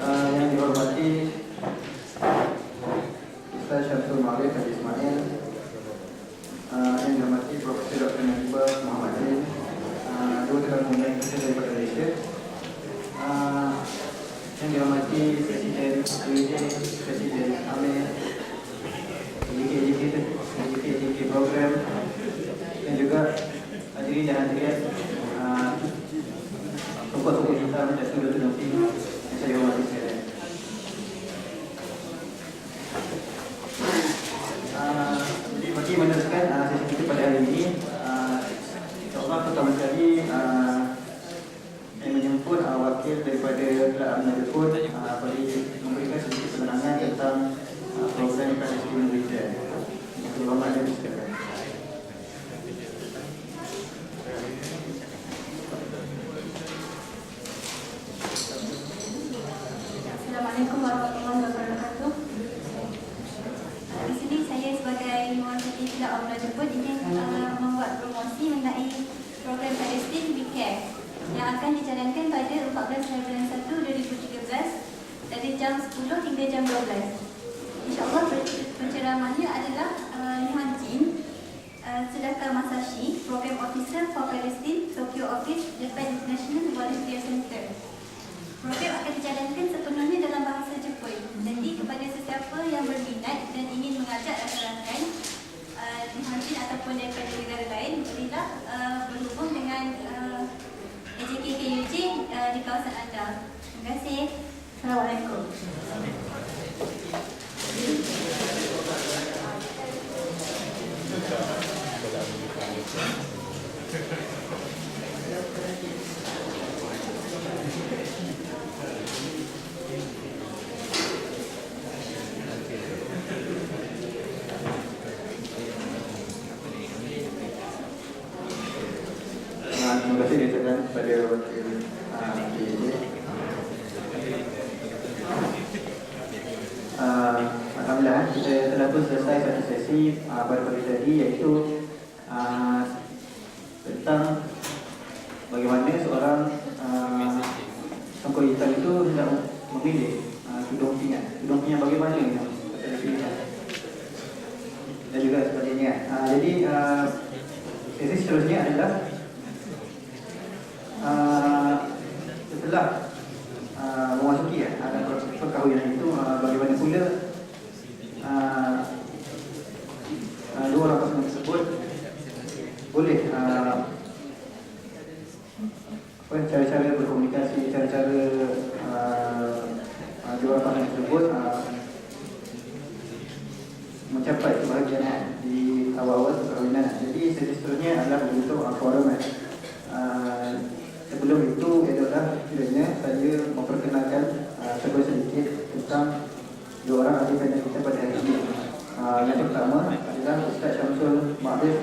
Yang dihormati Ustaz Syamsul Ma'arif Haji Ismail, yang dihormati Profesor Dr. Najibah Muhammadin, dua tekan undang kita daripada Malaysia, yang dihormati Presiden UIJ, Presiden Amir, AJK program, dan juga hadirin dan hadirat tokoh-tokoh kita dan Dr. Nofi yang saya hormati sekalian. Bagi meneruskan sesi kita pada hari ini, insyaAllah pertama sekali saya menjemput wakil daripada Kelab Amin Al-Qud memberikan sedikit penerangan tentang program Palestin Region. Terima kasih. Assalamualaikum warahmatullahi wabarakatuh. Di sini saya sebagai mewakili Kelab Amin Al-Qud ingin membuat promosi mengenai program Palestin We Care yang akan dijalankan pada 14 bulan 1 2013 dari jam 10 hingga jam 12. InsyaAllah penceramahnya adalah Johan Jin Sedaka Masashi, Program Officer for Palestine, Tokyo Office, Japan International Volunteer Center. Program akan dijalankan sepenuhnya dalam bahasa Jepun. Jadi kepada sesiapa yang berminat dan ingin mengajak rakan-rakan Johan Jin ataupun daripada negara lain, bolehlah berhubung dengan AJK KUJ di kawasan anda. Terima kasih. Assalamualaikum. Terima kasih diucapkan kepada wakil PJ. Alhamdulillah kita telah pun selesai satu sesi pada pagi tadi, iaitu tentang bagaimana seorang songkok hitam itu hendak memilih tudung pinggan bagaimana yang kita pilih dan juga sebagainya. Jadi sesi seterusnya adalah setelah memasuki perkahwinan itu, bagaimana pula dua orang pasangan tersebut boleh cara-cara berkomunikasi, cara-cara dua orang pasangan tersebut mencapai kebahagiaan di awal-awal perkahwinan. Jadi sesi seterusnya adalah bentuk forum. Sebelum itu adalah kiranya saya memperkenalkan sedikit tentang dua orang ahli panel kita pada hari ini. Yang pertama adalah Ustaz Syamsul Ma'arif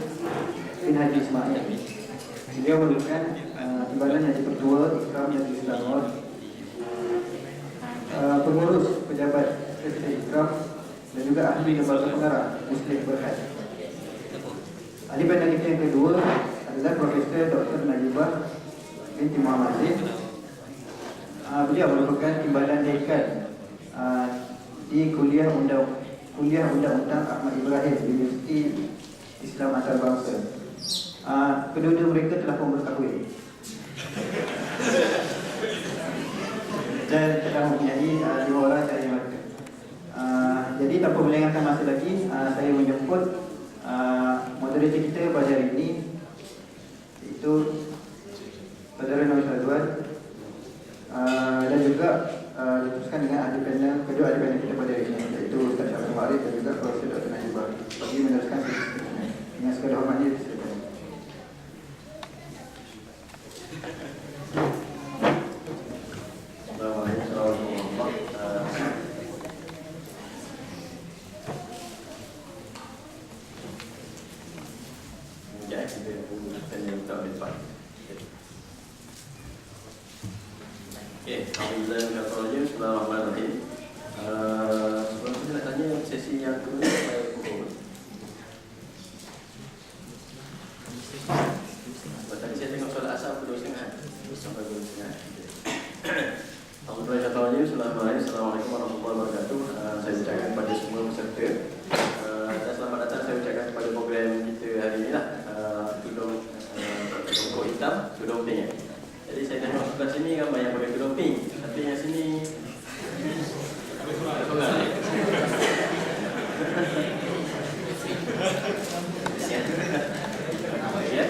bin Haji Ismail. Beliau merupakan timbalan Haji Ketua Ikram dan Islamor, pengurus pejabat Presiden Ikram dan juga ahli lembaga pengarah Muslim Berhad. Ahli panel kita yang kedua adalah Profesor Dr. Najibah binti Muhammadin. Beliau merupakan timbalan dekan di Kuliah Undang-Undang Ahmad Ibrahim Universiti Islam Antarabangsa. Kedua-dua mereka telah pun berkahwin dan telah mempunyai 5 orang cahaya mata. Jadi tanpa melengahkan masa lagi, saya menjemput moderator kita pada hari ini, iaitu Saudara Nofi Azwan, dan juga diteruskan dengan kedua ahli panel kita pada hari ini, iaitu Ustaz Syamsul Ma'arif dan juga Profesor Dr. Najibah, bagi meneruskan dengan segala hormatnya. Bismillahirrahmanirrahim. Sebelum saya nak tanya sesi yang kedua saya pukul. Tadi saya tengok solat asar pukul 2.30 sampai 2.30. Alhamdulillah Bismillahirrahmanirrahim. Assalamualaikum warahmatullahi wabarakatuh. Saya ucapkan kepada semua peserta dan selamat datang saya ucapkan kepada program kita hari ini lah. Tudung rokok hitam, tudung pink. Jadi saya tengok sebelah sini ramai yang pakai tudung pink, tapi yang sini ya.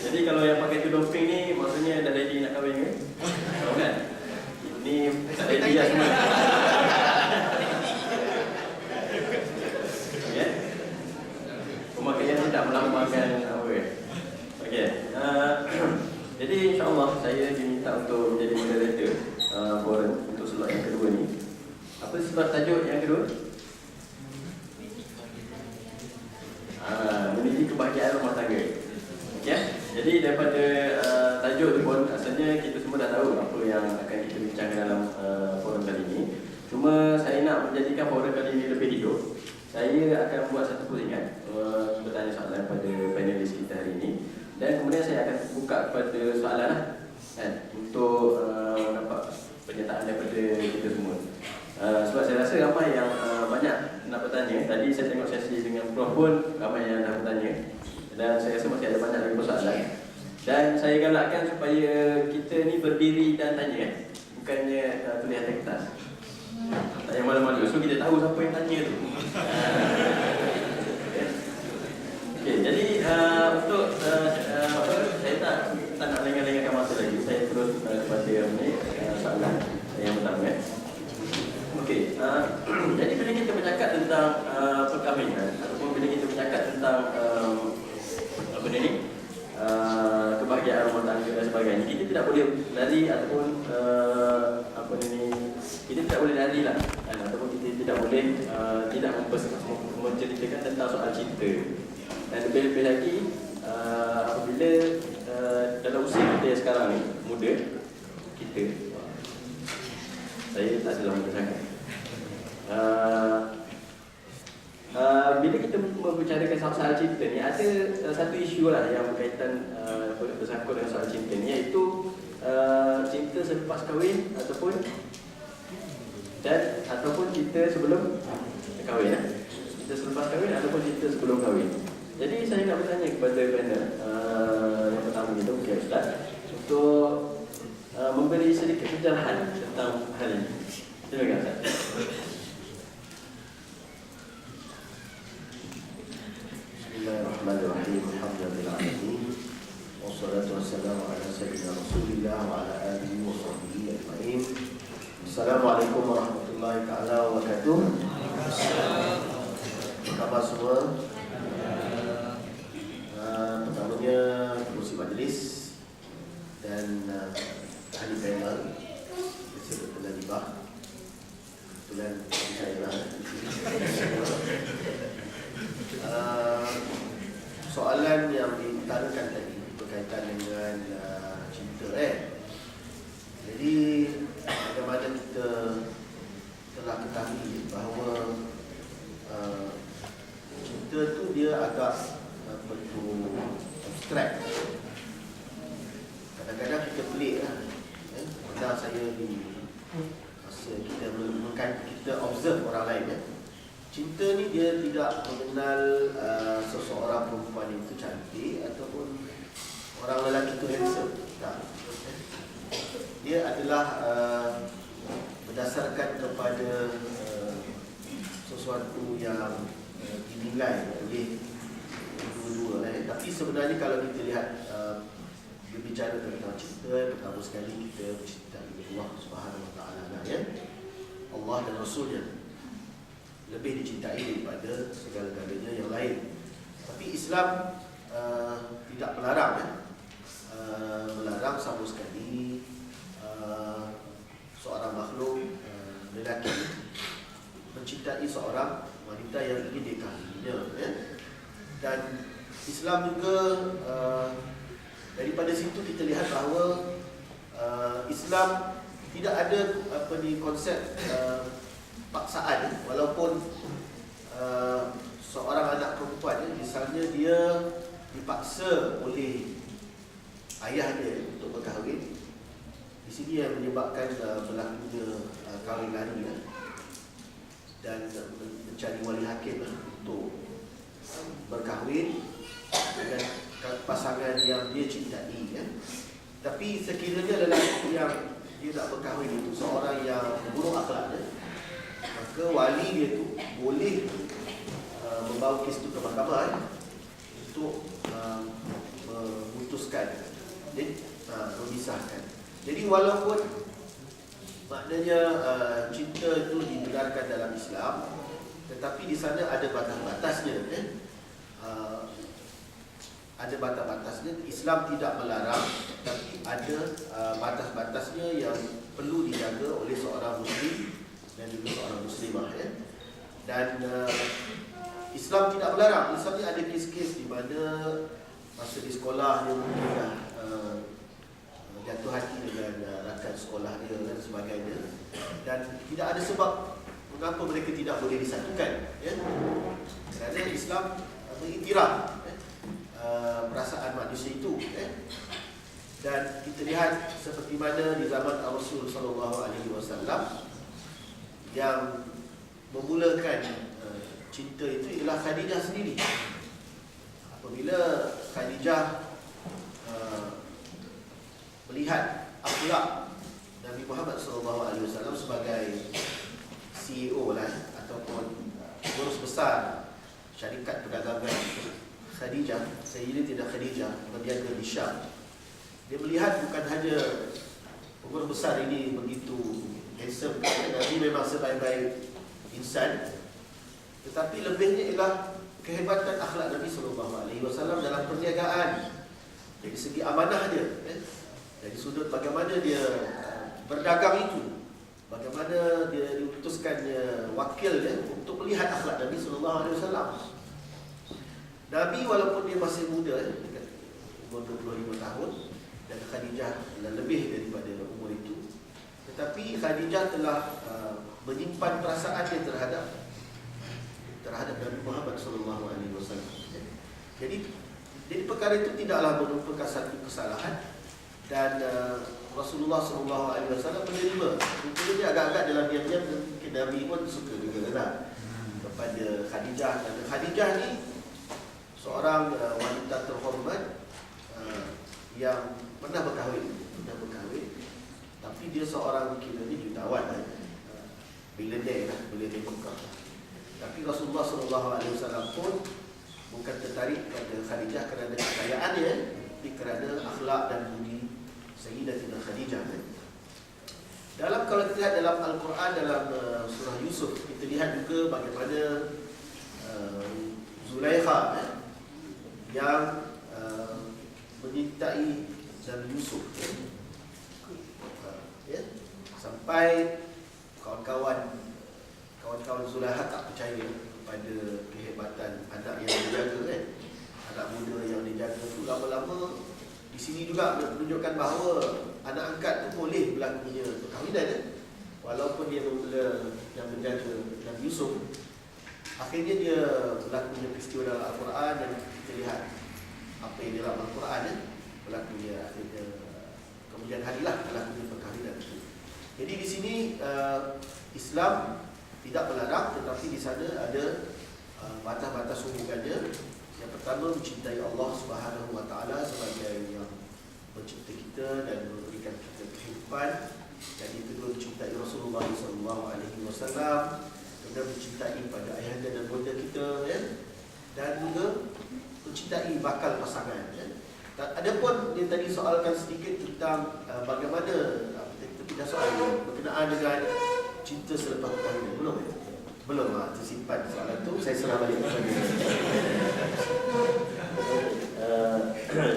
Jadi kalau yang pakai tudung pink ni maksudnya dah ready nak kahwin ke? Tahu kan? Ini tak ready lah semua. Ya. Pemakaian tidak melambangkan apa. Okey. Jadi insya-Allah saya diminta untuk menjadi moderator forum untuk slot yang kedua ni. Apa slot tajuk yang kedua? Menuju kebahagiaan rumah tangga. Okey. Jadi daripada tajuk tu pun asalnya kita semua dah tahu apa yang akan kita bincangkan dalam forum kali ini. Cuma saya nak menjadikan forum kali ini lebih hidup. Saya akan buat satu pusingan bertanya soalan pada panelis kita hari ini. Dan kemudian saya akan buka kepada soalan lah, kan, untuk dapat penyertaan daripada kita semua. Sebab saya rasa ramai yang banyak nak bertanya. Tadi saya tengok sesi dengan Prof pun ramai yang nak bertanya. Dan saya rasa masih ada banyak lagi persoalan. Dan saya galakkan supaya kita ni berdiri dan tanya, bukannya tulis atas kertas. Tak yang malu-malu. So kita tahu siapa yang tanya tu. Okay, jadi untuk saya tak nak lengah-lengahkan masa lagi. Saya terus kepada soalan yang pertama. Okey, jadi bila kita bercakap tentang perkahwinan ataupun bila kita bercakap tentang apa ni, kebahagiaan rumah tangga dan sebagainya, kita tidak boleh lari ataupun apa ni, kita tidak boleh lari lah, ataupun kita tidak boleh tidak menceritakan tentang soal cinta. Dan lebih-lebih lagi apabila dalam usia kita yang sekarang ni muda, kita, saya tak salah bercakap, bila kita membicarakan soal cinta ni, ada satu isu lah yang berkaitan bersangkut dengan soal cinta ni, iaitu cinta selepas kahwin ataupun cinta sebelum kahwin. Cinta selepas kahwin ataupun cinta sebelum kahwin. Jadi saya nak bertanya kepada panel yang pertama itu, okay, Ustaz, untuk memberi sedikit pencerahan tentang hal ini. Terima kasih. Bismillahirrahmanirrahim. Alhamdulillahirabbil wassalatu wassalamu ala sayyidina Rasulillah wa ala alihi wa sahbihi ajma'in. Assalamualaikum warahmatullahi taala wabarakatuh. Apa khabar semua? Pertamanya pengurusi majlis dan ahli panel, Dr. Najibah. Kebetulan saya lah. Soalan yang diutarakan tadi berkaitan dengan cinta. Jadi bagaimana kita telah ketahui bahawa cinta tu dia agak abstrak. Kadang-kadang kita pelik lah. Pernah saya di masa kita observe orang lain, cinta ni dia tidak mengenal seseorang perempuan itu cantik ataupun orang lelaki itu handsome. Tak. Dia adalah berdasarkan kepada sesuatu yang dinilai oleh dua-dua. Tapi sebenarnya kalau kita lihat berbicara tentang cinta, pertama sekali kita mencintai Allah Subhanahu Wa Taala, ya, Allah dan Rasulnya lebih dicintai daripada segala-galanya yang lain. Tapi Islam tidak melarang, melarang sama sekali seorang makhluk lelaki mencintai seorang wanita yang ingin dikahwininya, ya. Dan Islam juga daripada situ kita lihat bahawa Islam tidak ada konsep paksaan, walaupun seorang anak perempuan, misalnya dia dipaksa oleh ayahnya untuk berkahwin, di sini yang menyebabkan berlakunya kahwin lari dan mencari wali hakim untuk berkahwin dengan pasangan yang dia cintai Tapi sekiranya lelaki yang dia nak berkahwin itu seorang yang buruk akhlaknya, maka wali dia tu boleh membawa kes itu ke mahkamah untuk memutuskan, memisahkan. Jadi walaupun maknanya cinta itu dibenarkan dalam Islam, tetapi di sana ada batas-batasnya. Ada batas-batasnya. Islam tidak melarang, tapi ada batas-batasnya yang perlu dijaga oleh seorang Muslim dan juga seorang Muslimah. Dan Islam tidak melarang. Islam ni ada kes-kes di mana masa di sekolah dia mungkin dah jatuh hati dengan rakan sekolah dia dan sebagainya, dan tidak ada sebab mengapa mereka tidak boleh disatukan, kerana Islam mengiktiraf perasaan manusia itu, dan kita lihat seperti mana di zaman Rasul sallallahu alaihi wasallam yang memulakan cinta itu ialah Khadijah sendiri. Apabila Khadijah melihat akhlak Nabi Muhammad SAW sebagai CEO ataupun pengurus besar syarikat perdagangan Khadijah, Sayyidatina Khadijah, berniaga di Syam, dia melihat bukan hanya pengurus besar ini begitu handsome, Nabi memang sebaik-baik insan, tetapi lebihnya ialah kehebatan akhlak Nabi SAW dalam perniagaan. Dari segi amanah dia, dari sudut bagaimana dia berdagang itu, bagaimana dia diutuskannya wakil untuk melihat akhlak Nabi SAW. Nabi walaupun dia masih muda, umur 25 tahun, dan Khadijah lebih daripada umur itu, tetapi Khadijah telah menyimpan perasaan dia terhadap Nabi Muhammad SAW. Jadi perkara itu tidaklah merupakan satu kesalahan, dan Rasulullah SAW menerima. Mungkin dia agak-agak dalam diam-diam, mungkin Nabi pun suka juga kepada Khadijah. Dan Khadijah ni seorang wanita terhormat yang pernah berkahwin, tapi dia seorang kira ni jutawan, billionaire Mekah. Tapi Rasulullah SAW pun bukan tertarik pada Khadijah kerana kekayaan dia, tapi kerana akhlak dan budi Sayyidatina Khadijah. Kalau kita lihat dalam Al-Quran, dalam surah Yusuf, kita lihat juga bagaimana Zulaikha yang menyintai Nabi Yusuf, sampai kawan-kawan Zulaikha tak percaya kepada kehebatan anak yang dijaga, anak muda yang dijaga tu. Lama-lama di sini juga menunjukkan bahawa anak angkat tu boleh berlakunya perkahwinan, walaupun dia mula yang menjaga Nabi Yusuf. Akhirnya dia berlakunya peristiwa dalam Al-Quran, dan kita lihat apa yang dalam Al-Quran berlakunya akhirnya kemudian harilah berlakunya perkahwinan itu. Jadi di sini Islam tidak melarang, tetapi di sana ada batas-batas hubungannya. Yang pertama, mencintai Allah Subhanahu Wa Taala sebagai yang mencipta kita dan memberikan kita kehidupan. Dan yang kedua, mencintai Rasulullah SAW, kemudian mencintai pada ayahanda dan bonda kita, dan juga mencintai bakal pasangan. Adapun dia tadi soalkan sedikit tentang bagaimana kita tidak soal berkenaan dengan cinta selepas perkahwinan. Belum tersimpan soalan tu, saya serah balik kepada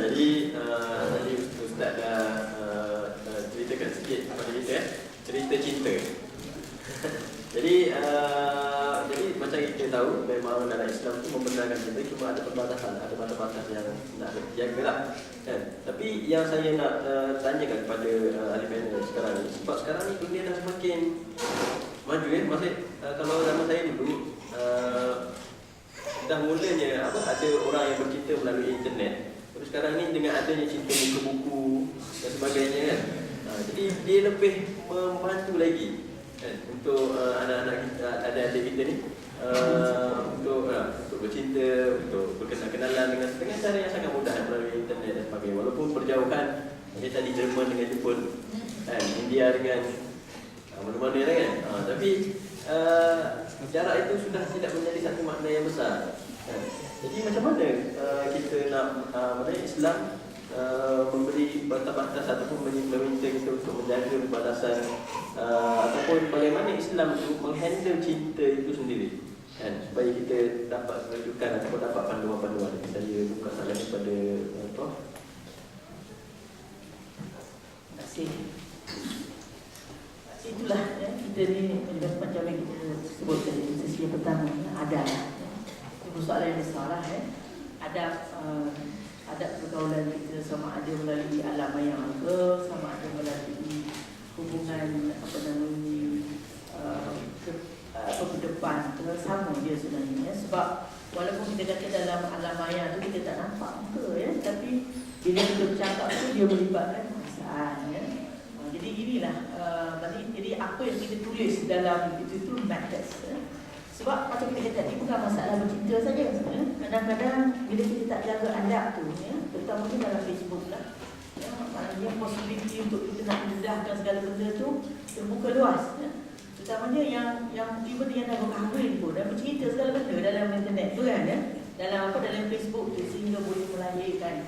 jadi tadi Ustaz dah ceritakan sikit kepada kita, cerita cinta. Jadi macam kita tahu, memang dalam Islam tu membenarkan cinta, cuma ada perbatasan, ada batas-batas yang nak dijaga lah, kan? Tapi yang saya nak tanyakan kepada ahli panel sekarang ni, sebab sekarang ni dunia dah semakin maju, maksud kalau zaman saya dulu dah mulanya ada orang yang bercinta melalui internet. Terus sekarang ni dengan adanya cinta buku-buku dan sebagainya, kan, Jadi dia lebih membantu lagi kan, untuk anak-anak kita, adik-adik kita ni untuk bercinta, untuk berkenalan dengan cara yang sangat mudah melalui internet dan sebagainya. Walaupun berjauhan, macam tadi Jerman dengan Jepun, kan, India dengan mana-mana kan. Tapi jarak itu sudah tidak menjadi satu makna yang besar. Kan. Jadi macam mana kita nak Islam memberi batas-batas ataupun meminta kita untuk menjaga batasan ataupun bagaimana Islam itu menghandle cinta itu sendiri, kan, supaya kita dapat rujukan ataupun dapat panduan-panduan. Saya buka soalan kepada Prof. Terima kasih. Itulah ya, kita ni macam yang kita sebut tadi, sesi yang pertama ada itu soalan yang besar lah ya. Ada pergaulan kita sama ada melalui alam maya ke, sama ada melalui hubungan ke depan ke, sama dia sebenarnya. Sebab walaupun kita kata dalam alam maya tu kita tak nampak muka ya, tapi bila kita bercakap tu dia melibatkan perasaan ya. Jadi inilah jadi apa yang kita tulis dalam itu matters ya. Sebab macam kita kata, ini bukan masalah bercinta saja ya. Kadang-kadang bila kita tak jaga adab tu ya, terutamanya dalam Facebook lah ya, maknanya possibility untuk kita nak mendedahkan segala benda tu terbuka luas ya. Terutamanya yang even yang dah berkahwin pun dan bercerita segala benda dalam internet tu kan ya, dalam Facebook tu, sehingga boleh melahirkan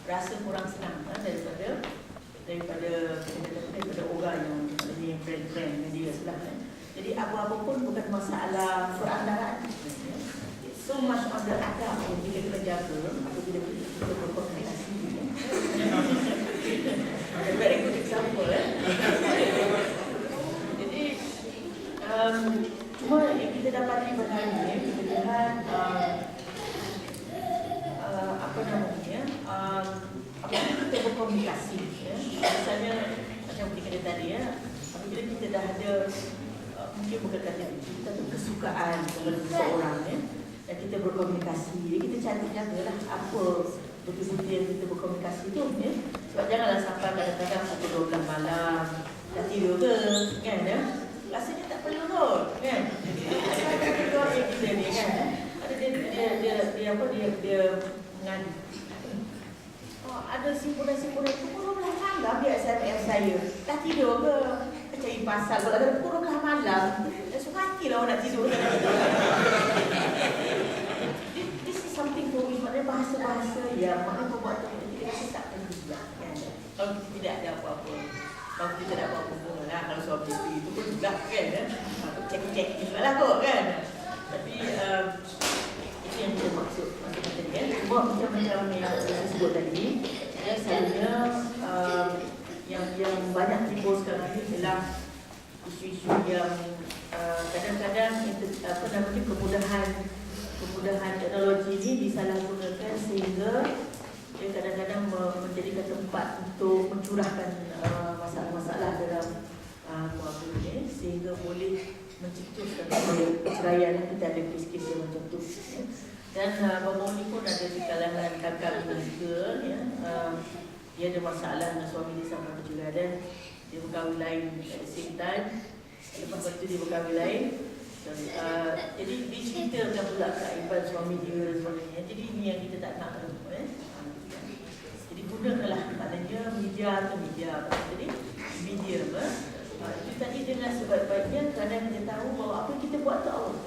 rasa kurang senang ya, daripada orang yang friend-friend dengan dia sebelah kan. Jadi apa-apa pun bukan masalah perantaraan. So much of the adab yang kita kena jaga apabila kita berkomunikasi. Very good example Jadi cuma yang kita dapati pada hari ini, kita lihat apabila kita berkomunikasi ya, misalnya macam kita tadi ya, apabila kita dah ada mungkin bukan kata kita tu kesukaan kepada seseorang ya, dan kita berkomunikasi, kita cari jagalah apa betul-betul yang kita berkomunikasi tu ya. Sebab janganlah sampai kadang-kadang 1-12 malam dah tidur ke kan ya, rasanya tak perlu kot kan. Ada yang kita ni kan, ada dia mengadu. Ada simpulan-simpulan pukul 12 malam dia SMS saya. Dah tidur ke? Cari pasal kalau ada pukul 12 malam. Dah suka hati lah orang nak tidur. This is something to me. Maknanya bahasa-bahasa yang maknanya membuat kita rasa tak perlu juga kan? Kalau kita tidak ada apa-apa, kalau kita tidak ada apa-apa pun lah. Kalau suami isteri itu pun juga kan? Cek-cek juga lah kot kan? Tapi itu yang kita maksud tadi kan? Cuma macam yang saya sebut tadi ya, selalunya yang banyak timbul sekarang ini adalah isu-isu yang kadang-kadang kemudahan teknologi ini disalahgunakan sehingga dia kadang-kadang menjadikan tempat untuk mencurahkan masalah-masalah dalam keluarga ini, sehingga boleh mencetuskan perceraian. Kita ada kes-kes yang macam tu ya. Dan baru ni pun ada di kalangan kakak juga ya, dia ada masalah dengan suami dia sama bercerai dan dia berkahwin lain at the same time. Lepas itu dia berkahwin lain. Jadi diceritakan pula keaiban suami dia dan sebagainya. Jadi ini yang kita tak nak Jadi gunakanlah maknanya media atau media. Jadi media itu tadi dengan sebaik-baiknya kerana kita tahu bahawa apa kita buat tu Allah.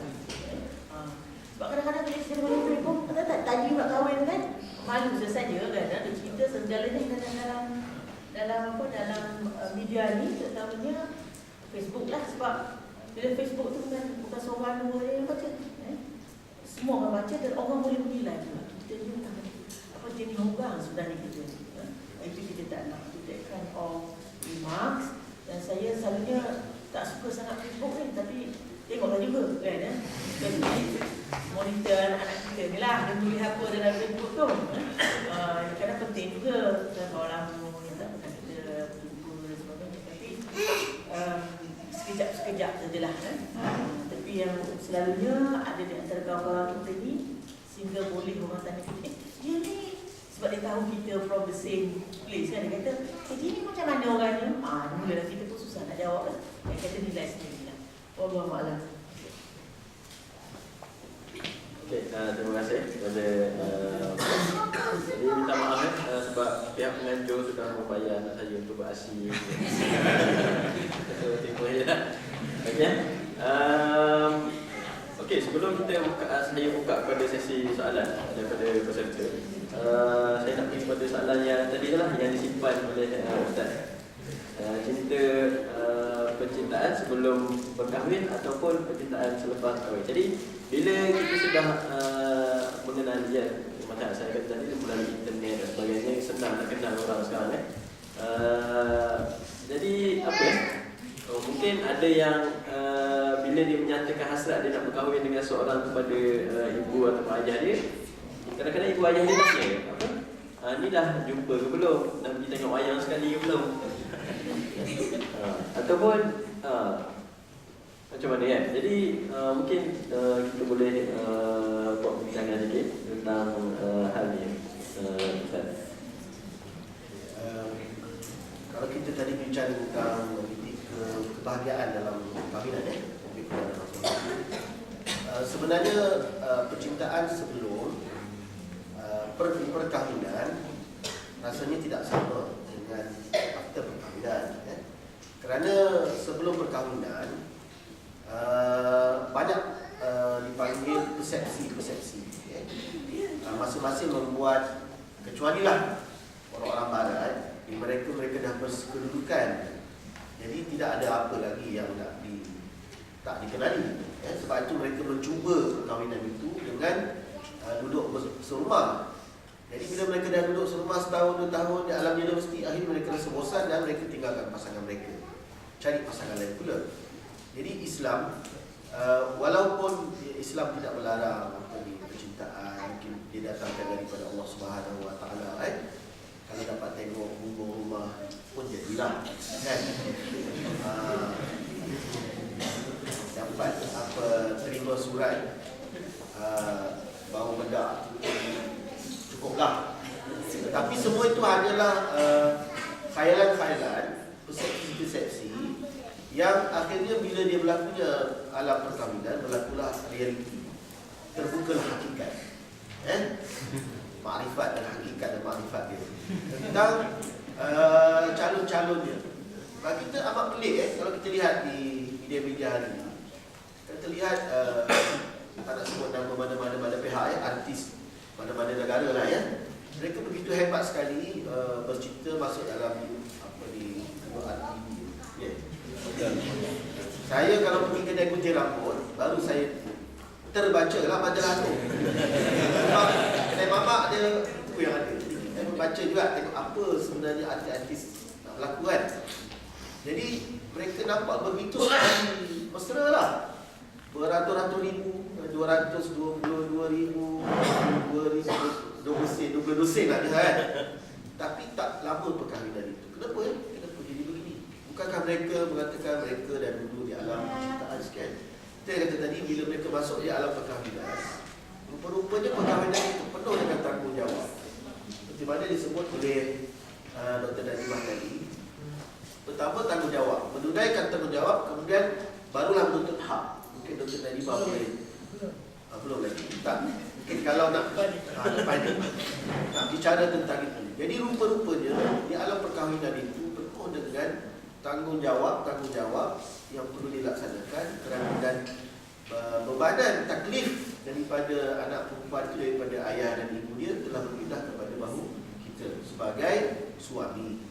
Sebab kadang-kadang bila kita berhubung pun kita tak tadi nak kahwin kan, malu saja kan, ada cerita segalanya dalam media ni, terutamanya Facebook lah. Sebab bila Facebook tu bukan seorang dua yang baca semua orang baca dan orang boleh menilai juga kita ni apa jenis orang sebenarnya kita itu kita tak nak. That kind of remarks. Dan saya selalunya tak suka sangat Facebook ni, tapi tengoklah juga kan jadi monitor anak kita ni lah, dia tulis apa dalam Facebook tu kadang penting juga kalau orang yang tak pernah kita jumpa dan sebagainya, tapi sekejap-sekejap sajalah tapi yang selalunya ada di antara kawan-kawan kita ni, sehingga boleh orang tanya kita, dia ni Sebab dia tahu kita from the same place kan. Dia kata, ni macam mana orangnya? Mula kita pun susah nak jawab kan. Dia kata nilai sendiri lah. Wallahualam. Okey, terima kasih kepada jadi minta maaf sebab pihak penganjur sudah membayar anak saya untuk beraksi. Terima kasih. Okey. Okey, sebelum saya buka kepada sesi soalan daripada peserta. Saya nak pergi kepada soalan yang tadi lah yang disimpan oleh Ustaz. Cinta percintaan sebelum berkahwin ataupun percintaan selepas kahwin. Jadi bila kita sudah mengenali dia, macam saya kata tadi melalui internet dan sebagainya, senang nak kenal orang sekarang jadi apa ya? Mungkin ada yang bila dia menyatakan hasrat dia nak berkahwin dengan seorang kepada ibu atau ayah dia, kadang-kadang ibu ayah dia tanya apa? Ni dah jumpa ke belum? Dah pergi tengok wayang sekali ke belum? Ataupun macam mana kan? Jadi mungkin kita boleh buat perbincangan sikit tentang hal ni. Ustaz. Kalau kita tadi bincang tentang kebahagiaan dalam perkahwinan sebenarnya percintaan sebelum perkahwinan rasanya tidak sama dengan after perkahwinan kerana sebelum perkahwinan banyak dipanggil persepsi-persepsi masing-masing membuat, kecualilah orang-orang barat, mereka dah berkedudukan, jadi tidak ada apa lagi yang tak dikenali sebab itu mereka mencuba perkahwinan itu dengan duduk serumah. Jadi bila mereka dah duduk serumah setahun, 2 tahun di alam universiti, akhirnya mereka rasa bosan dan mereka tinggalkan pasangan mereka, cari pasangan lain pula. Jadi Islam, walaupun Islam tidak melarang percintaan, mungkin dia datangkan daripada Allah Subhanahu Wa Taala, kalau dapat tengok bunga rumah pun jadilah, kan? Dapat terima surat baru benda cukuplah. Tapi semua itu hanyalah khayalan-khayalan, persepsi-persepsi yang akhirnya bila dia berlakunya alam perkahwinan, berlakulah realiti, terbukalah hakikat, makrifat dan hakikat dan makrifat dia tentang calon-calonnya. Bagi kita amat pelik kalau kita lihat di media-media hari ini. Kita lihat tak nak sebut nama mana-mana pihak artis mana-mana negara lah mereka begitu hebat sekali bercerita masuk dalam saya kalau pergi kedai gunting rambut baru saya terbaca lah majalah tu sebab kedai mamak dia itu yang ada, saya membaca juga tengok apa sebenarnya artis-artis nak melakukan. Jadi mereka nampak begitu mesra lah, beratus-ratus ribu, 222 ribu, 12 sen lah dia kan. Tapi tak lama perkahwinan itu. Kenapa Kenapa jadi begini? Bukankah mereka mengatakan mereka dah dulu di alam percintaan sekian? Kita kata tadi bila mereka masuk di alam perkahwinan, rupa-rupanya perkahwinan itu penuh dengan tanggungjawab. Seperti mana disebut oleh Dr. Najibah tadi. Pertama tanggungjawab, menunaikan tanggungjawab, kemudian barulah menuntut hak. Mungkin Dr. Najibah boleh belum lagi. Tak. Mungkin kalau nak bicara tentang itu. Jadi rupa-rupanya di alam perkahwinan itu penuh dengan tanggungjawab yang perlu dilaksanakan dan bebanan taklif daripada anak perempuan itu, daripada ayah dan ibu dia telah berpindah kepada bahu kita sebagai suami.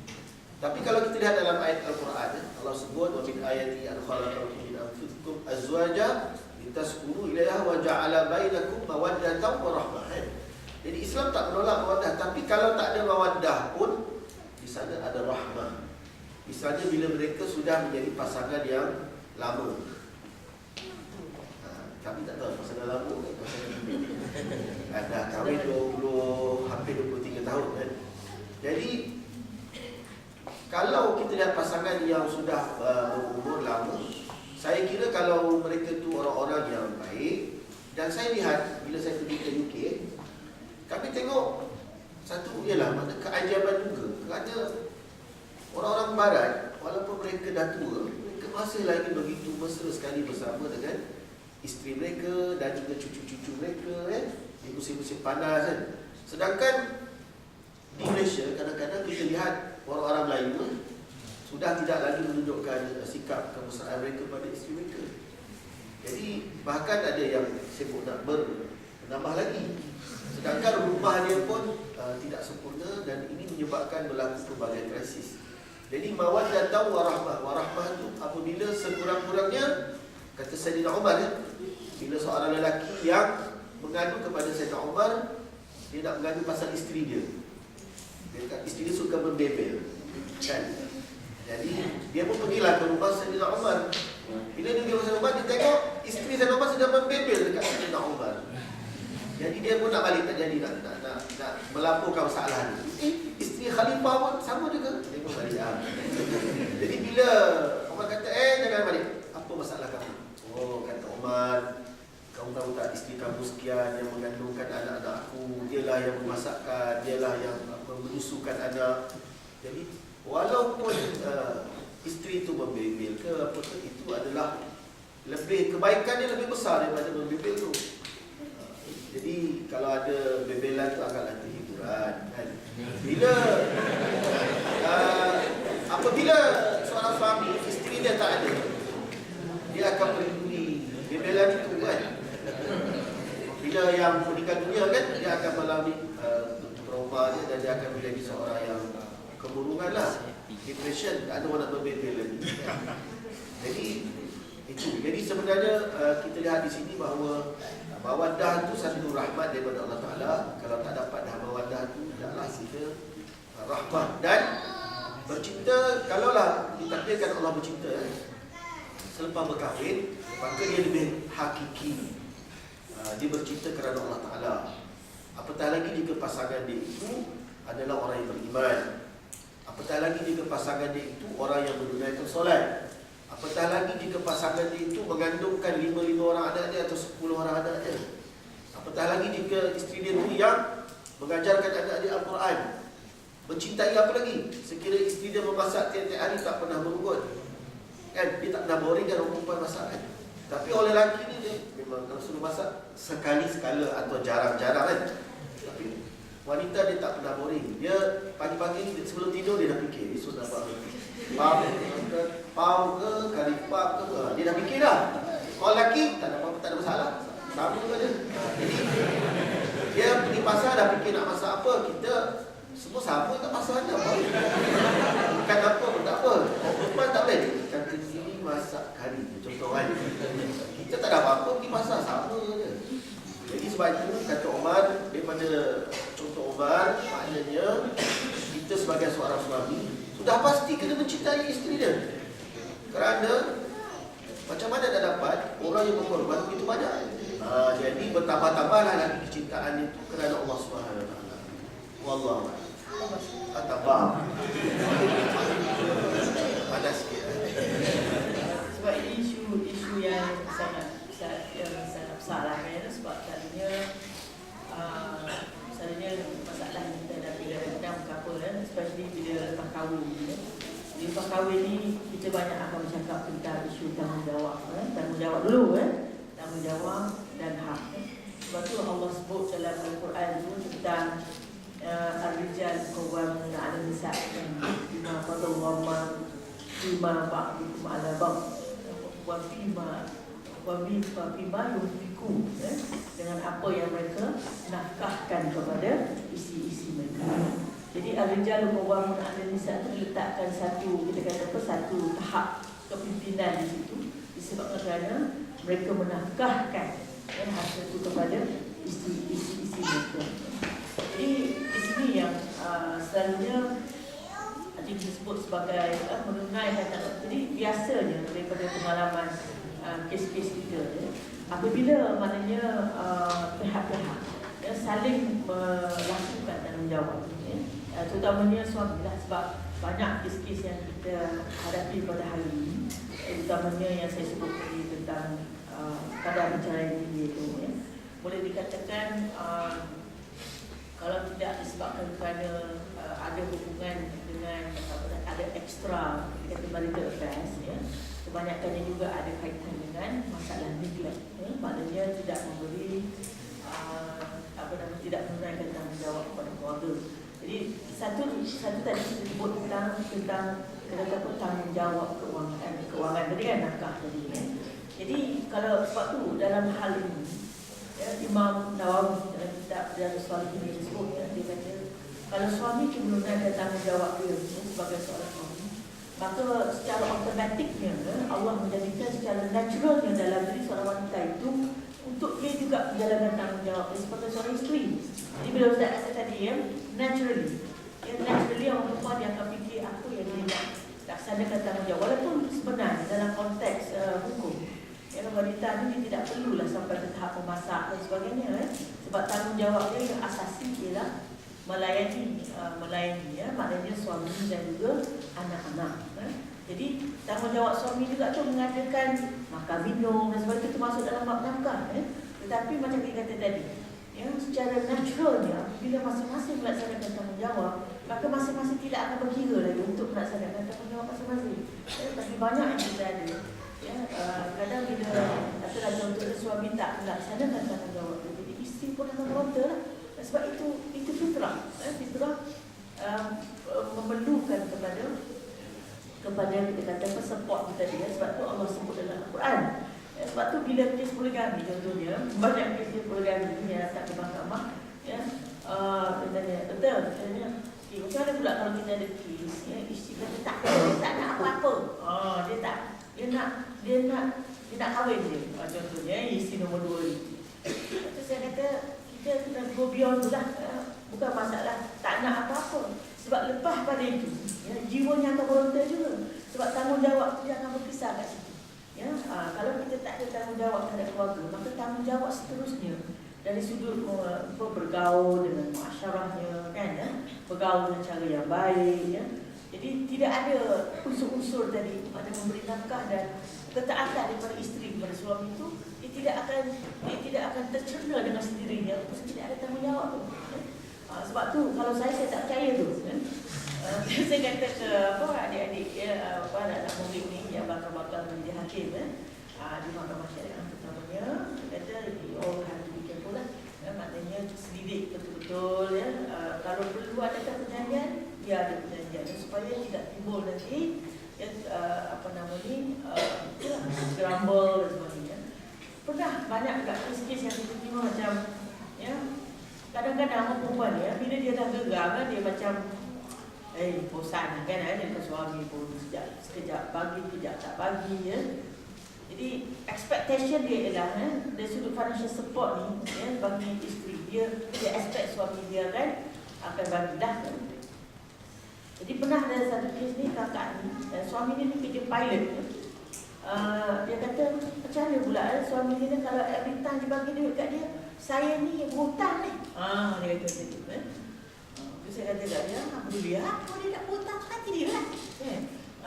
Tapi kalau kita lihat dalam ayat Al-Quran, Allah sebut wa min ayati an khalaqakum min anfusikum azwaja litaskunu ilaiha wa ja'ala bainakum mawaddatan wa rahmah. Jadi Islam tak menolak mawaddah, tapi kalau tak ada mawaddah pun di sana ada rahmah. Misalnya bila mereka sudah menjadi pasangan yang lama. Kami tak tahu pasangan lama ke pasangan muda. Dah kahwin 20 hampir 23 tahun kan. Jadi kalau kita lihat pasangan yang sudah berumur lama, saya kira kalau mereka tu orang-orang yang baik, dan saya lihat bila saya pergi ke UK, kami tengok Satu ialah makna keajaban juga. Kerana orang-orang barat, walaupun mereka dah tua, mereka masih lagi begitu mesra sekali bersama dengan isteri mereka dan juga cucu-cucu mereka di musim-musim panas kan. Sedangkan di Malaysia kadang-kadang kita lihat orang-orang lain pun sudah tidak lagi menunjukkan sikap kemesraan mereka pada isteri mereka. Jadi bahkan ada yang sibuk nak menambah lagi. Sedangkan rumah dia pun tidak sempurna dan ini menyebabkan berlaku pelbagai krisis. Jadi mawaddah dan warahmah. Warahmah itu apabila sekurang-kurangnya, kata Sayyidina Umar, bila seorang lelaki yang mengadu kepada Sayyidina Umar, dia nak mengadu pasal isteri dia. Dia kata isteri dia suka membebel, kan? Jadi dia pun pergilah ke rumah Sayyidina Umar. Bila dia pergi ke Sayyidina Umar, dia tengok isteri Sayyidina Umar sedang membebel dekat Sayyidina Umar. Jadi dia pun nak balik, tak jadi nak melaporkan masalah ni. Isteri khalifah pun sama juga. Dia pun balik. Jadi bila Umar kata, jangan balik. Apa masalah kamu? Oh, kata Umar, kamu tahu tak isteri kamu sekian yang mengandungkan anak-anakku, dialah yang memasakkan, dialah yang menyusukan anak. Jadi walaupun isteri itu membebel ke apa ke, itu adalah lebih, kebaikan dia lebih besar daripada membebel tu. Jadi kalau ada bebelan tu akan ada hiburan kan. Bila apabila seorang suami isteri dia tak ada, dia akan melindungi bebelan itu kan. Bila yang meninggal dunia kan, dia akan melalui trauma dia dan dia akan menjadi seorang yang kemurungan lah, depression, tak ada orang nak berbebel lagi kan? Jadi itu. Jadi sebenarnya kita lihat di sini bahawa mawaddah itu satu rahmat daripada Allah Ta'ala. Kalau tak dapat dah mawaddah itu, tidaklah kita rahmat. Dan bercinta, kalaulah ditakdirkan Allah bercinta selepas berkahwin, maka dia lebih hakiki. Dia bercinta kerana Allah Ta'ala. Apatah lagi jika pasangan dia itu adalah orang yang beriman. Apatah lagi jika pasangan dia itu orang yang menunaikan solat. Apatah lagi jika pasangan dia itu mengandungkan 5 orang anak dia atau 10 orang anak dia. Apatah lagi jika isteri dia itu yang mengajarkan anak dia Al-Quran. Mencintai apa lagi? Sekiranya isteri dia memasak tiap-tiap hari tak pernah berukut, kan? Dia tak pernah boring kan orang perempuan masak kan? Tapi oleh lelaki ni dia memang kalau suruh masak sekali-sekala atau jarang-jarang kan? Tapi wanita dia tak pernah boring. Dia pagi-pagi sebelum tidur dia dah fikir esok nak buat pau ke, kari pap ke, dia dah fikir dah. Kalau lelaki tak ada apa-apa, tak ada masalah. Sama juga dia. Jadi dia pergi pasar dah fikir nak masak apa. Kita semua sama kat pasar ni apa. Bukan apa pun tak apa. Perempuan tak boleh. Kata sini masak kari. Contoh kan. Kita tak ada apa-apa pergi pasar, sama je. Jadi sebab itu kata Umar, daripada contoh Umar, maknanya kita sebagai seorang suami sudah pasti kena mencintai isteri dia. Kerana macam mana nak dapat orang yang berkorban begitu banyak. Jadi bertambah-tambahlah lagi kecintaan itu kerana Allah Subhanahu Wa Taala. Wallahu a'lam. Tambah. Panas sikit. Sebab ini isu yang sangat besar lah kan. Sebab selalunya masalah yang kita hadapi kadang-kadang couple kan, especially bila lepas kahwin kan. Di lepas kahwin ni kita banyak akan bercakap tentang isu tanggungjawab kan. Tanggungjawab dulu kan. Tanggungjawab dan hak. Sebab tu Allah sebut dalam Al-Quran tu tentang Ar-Rijal Qawwamuna 'ala Nisa' bima qadallahu bima ba'dukum 'ala ba'd wa bima yunfiqu dengan apa yang mereka nafkahkan kepada isi-isi mereka. Jadi Ar-Rijal Qawwamuna 'ala Nisa' itu diletakkan satu, kita kata apa, satu tahap kepimpinan di situ disebabkan kerana mereka menafkahkan hasil itu kepada isi-isi mereka. Jadi di sini yang selalunya disebut sebagai menunaikan. Jadi biasanya daripada pengalaman kes-kes kita apabila maknanya pihak-pihak saling melakukan tanggungjawab, terutamanya suami lah, sebab banyak kes-kes yang kita hadapi pada hari ini, terutamanya yang saya sebut tadi tentang kadar perceraian tinggi itu boleh dikatakan Kalau tidak disebabkan kerana ada hubungan dengan ada ekstra kata marital affairs, ya, kebanyakannya juga ada kaitan dengan masalah neglect, ya, maknanya tidak memberi tidak menunaikan tanggungjawab kepada keluarga. Jadi satu tadi disebut tentang tanggungjawab keuangan tadi kan, nafkah tadi, ya. Jadi kalau sebab tu dalam hal ini, ya, Imam Nawawi dalam kitab Riyadhus Shalihin disebut, ya, dia kata kalau suami menunaikan tanggungjawab dia sebagai seorang suami, maka secara automatiknya Allah menjadikan secara naturalnya dalam diri seorang wanita itu untuk dia juga menjalankan tanggungjawab sebagai seorang isteri. Jadi bila Ustaz kata tadi, ya, naturally orang perempuan dia akan fikir apa yang dia nak laksanakan tanggungjawab, walaupun sebenarnya dalam konteks hukum, ya, wanita ni tidak perlulah sampai ke tahap memasak dan sebagainya, sebab tanggungjawab dia yang asasi ialah melayani, ya, maknanya suami dan juga anak-anak. Jadi tanggungjawab suami juga tu mengadakan makan minum dan sebagainya, itu termasuk dalam bab nafkah. Tetapi macam dia kata tadi, ya, secara naturalnya bila masing-masing melaksanakan tanggungjawab, maka masing-masing tidak akan berkira lagi untuk melaksanakan tanggungjawab masing-masing. Tapi banyak yang kita ada, ya, kadang bila katalah contohnya suami tak melaksanakan tanggungjawab itu, jadi isteri pun akan meronta lah. Sebab itu fitrah, memerlukan kepada kita kata support kita dia. Sebab tu Allah sebut dalam Al-Quran. Sebab tu bila kes poligami contohnya, banyak kes poligami yang datang ke mahkamah, ya, betul, katanya, macam mana pula kalau kita ada kes, ya, isteri kata dia tak nak apa-apa, dia nak kahwin je, contohnya isteri nombor 2 ni. Lepas tu saya kata kita kena go beyond tu lah, bukan masalah tak nak apa-apa, sebab lepas pada itu, ya, jiwanya akan beronta juga, sebab tanggungjawab dia akan berkisar kat situ. Ya, kalau kita tak ada tanggungjawab terhadap keluarga, maka tanggungjawab seterusnya dari sudut bergaul dengan masyarakat, kan, ya, bergaul dengan cara yang baik, ya. Jadi tidak ada unsur-unsur tadi, ada memberi nafkah dan ketaatan daripada isteri kepada suami itu, dia tidak akan tercerna dengan sendirinya, pasal tidak ada tanggungjawab tu. Ya. Sebab tu kalau saya tak percaya tu, ya. Saya kata ke adik-adik, ya, anak murid ni yang bakal menjadi hakim, ya, di mahkamah syariah terutamanya, kata all have to be careful lah, ya, maknanya selidik betul-betul, ya, kalau perlu ada perjanjian, dia ada perjanjian, supaya tidak timbul nanti, ya, scramble dan sebagainya. Pernah banyak kat kes-kes yang kita terima macam, ya, kadang-kadang orang perempuan, ya, bila dia dah geram, dia macam bosan kan, dengan suami pun sekejap bagi, sekejap tak bagi, ya. Jadi expectation dia ialah, dari sudut financial support ni, ya, bagi isteri dia expect suami dia kan akan bagi dah. Jadi pernah ada satu kes ni, kakak ni, suami dia ni kerja pilot, ya. Dia kata macam mana pula, suami dia ni kalau every time dia bagi duit kat dia, saya ni berhutang ni, dia kata macam tu, ya. Saya kata kat dia, alhamdulillah, kalau dia nak berhutang hati dia lah,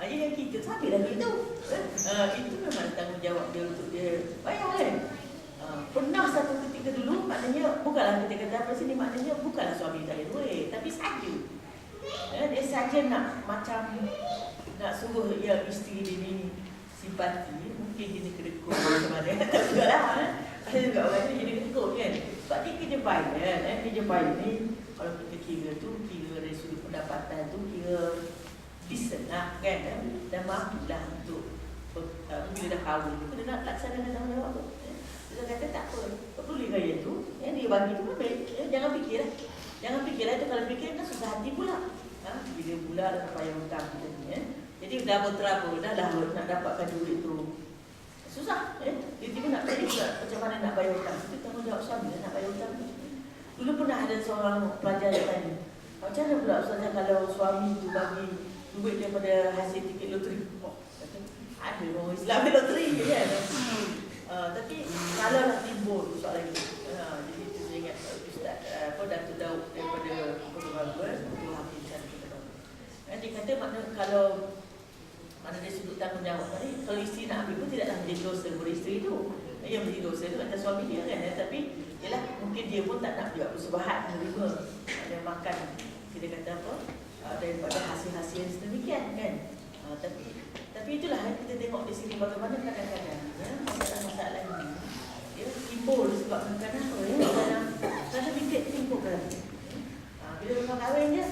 yang kita sampai dah begitu, itu memang tanggungjawab dia untuk dia bayar, kan. Pernah satu ketika dulu, maknanya bukanlah kita kata apa sini, maknanya bukanlah suami tak ada duit, tapi saja, dia saja nak macam nak suruh ya isteri dia ni simpati, mungkin dia ni kedekut macam mana, tak juga lah, ada juga orang tu jadi kedekut, kan. Sebab dia kerja pilot ni, kalau kita kira dari sudut pendapatan tu, kira decent lah, kan, dan mampulah untuk bila dah kahwin, dia nak laksanakan tanggungjawab tu. Dia kata tak apa, peduli gaya tu, dia bagi tu baik, jangan fikirlah tu, kalau fikir kan susah hati pula. Bila pula dah payah hutang kita ni, jadi dah berterabur, dah nak dapatkan duit tu susah, tiba-tiba nak balik pula macam mana nak bayar hutang. Itu tanggungjawab suami nak bayar hutang. Dulu pernah ada seorang pelajar yang tanya, macam mana pula Ustazah kalau suami tu bagi duit daripada hasil tiket loteri? Ada orang Islam loteri je, kan. Tapi kalau nak timbul soalan itu, jadi itu saya ingat Ustaz Datuk Daud daripada Ketua Hakim Syariah. Dia kata kalau dari sudut tanggungjawab tadi, kalau isteri nak ambil pun tidaklah menjadi dosa kepada isteri itu. yang menjadi dosa itu atas suami dia kan. Tapi yalah, mungkin dia pun tak nak juga bersebahat menerima dia makan, kita kata apa, daripada hasil-hasil yang sedemikian kan. Tapi itulah kita tengok di sini bagaimana kadang-kadang masalah-masalah ini dia timbul sebab kadang-kadang dalam fikir timbul kan. Bila orang kahwin je,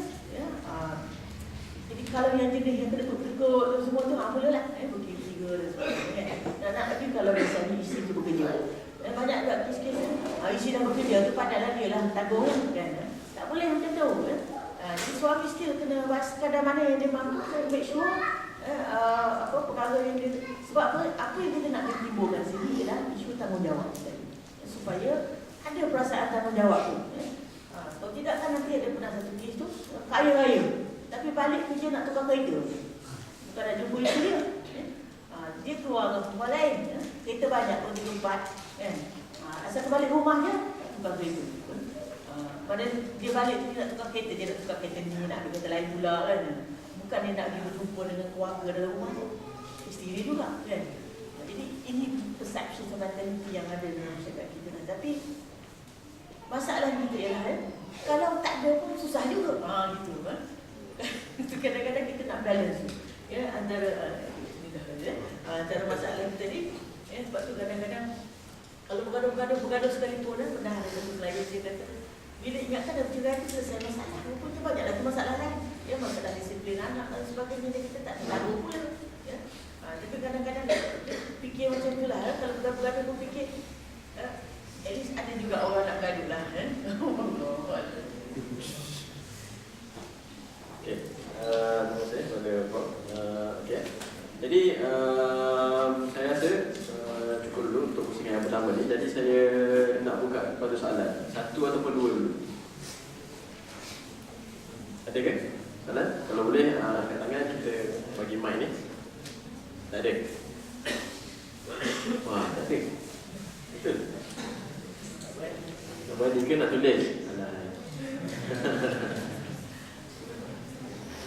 jadi kalau yang jenis yang tekuk-tekuk semua tu mulalah bukit tiga dan sebagainya kan. Nak lagi kalau biasanya isteri tu bekerja. Banyak juga kes-kes isteri dah bekerja tu padahal dia lah tanggung kan. Tak boleh macam tu kan. Si suami still kena kadar mana yang dia mampu, make sure perkara yang dia, sebab apa yang kita nak timbulkan sini ialah isu tanggungjawab supaya ada perasaan tanggungjawab tu. Kalau tidak kan nanti ada pernah satu kes tu kaya raya tapi balik kerja nak tukar kereta, bukan nak jumpa isteri dia. Dia keluar dengan perempuan lain, kereta banyak pun tempat kan. Asal balik rumah je nak tukar kereta. Pada dia balik dia nak tukar kereta, dia nak tukar kereta ni, nak ambil kereta lain pula kan. Bukan dia nak pergi berjumpa dengan keluarga dalam rumah tu, isteri dia juga kan. Jadi ini persepsi mentaliti yang ada dalam masyarakat kita kan. Tapi masalah kita ialah kalau tak ada pun susah juga. Gitu kan. Kadang-kadang kita nak balance antara antara masalah kita ni. Sebab tu kadang-kadang kalau bergaduh sekalipun pernah ada satu klien dia kata, bila ingatkan dah bercerai tu selesai masalah, rupanya banyak lagi masalah lain. Masalah disiplin anak dan sebagainya kita tak tahu pula. Tapi kadang-kadang fikir macam tu lah. Kalau bergaduh pun fikir at least ada juga orang nak gaduh lah. Okey, terima kasih kepada Prof. Okey. Jadi saya rasa cukup dulu untuk pusingan yang pertama ni. Jadi saya nak buka kepada soalan, satu ataupun dua dulu. Ada ke soalan? Kalau boleh angkat tangan, kita bagi mic ni. Tak ada? Wah, tak ada. Betul? Nak bagi ke nak tulis?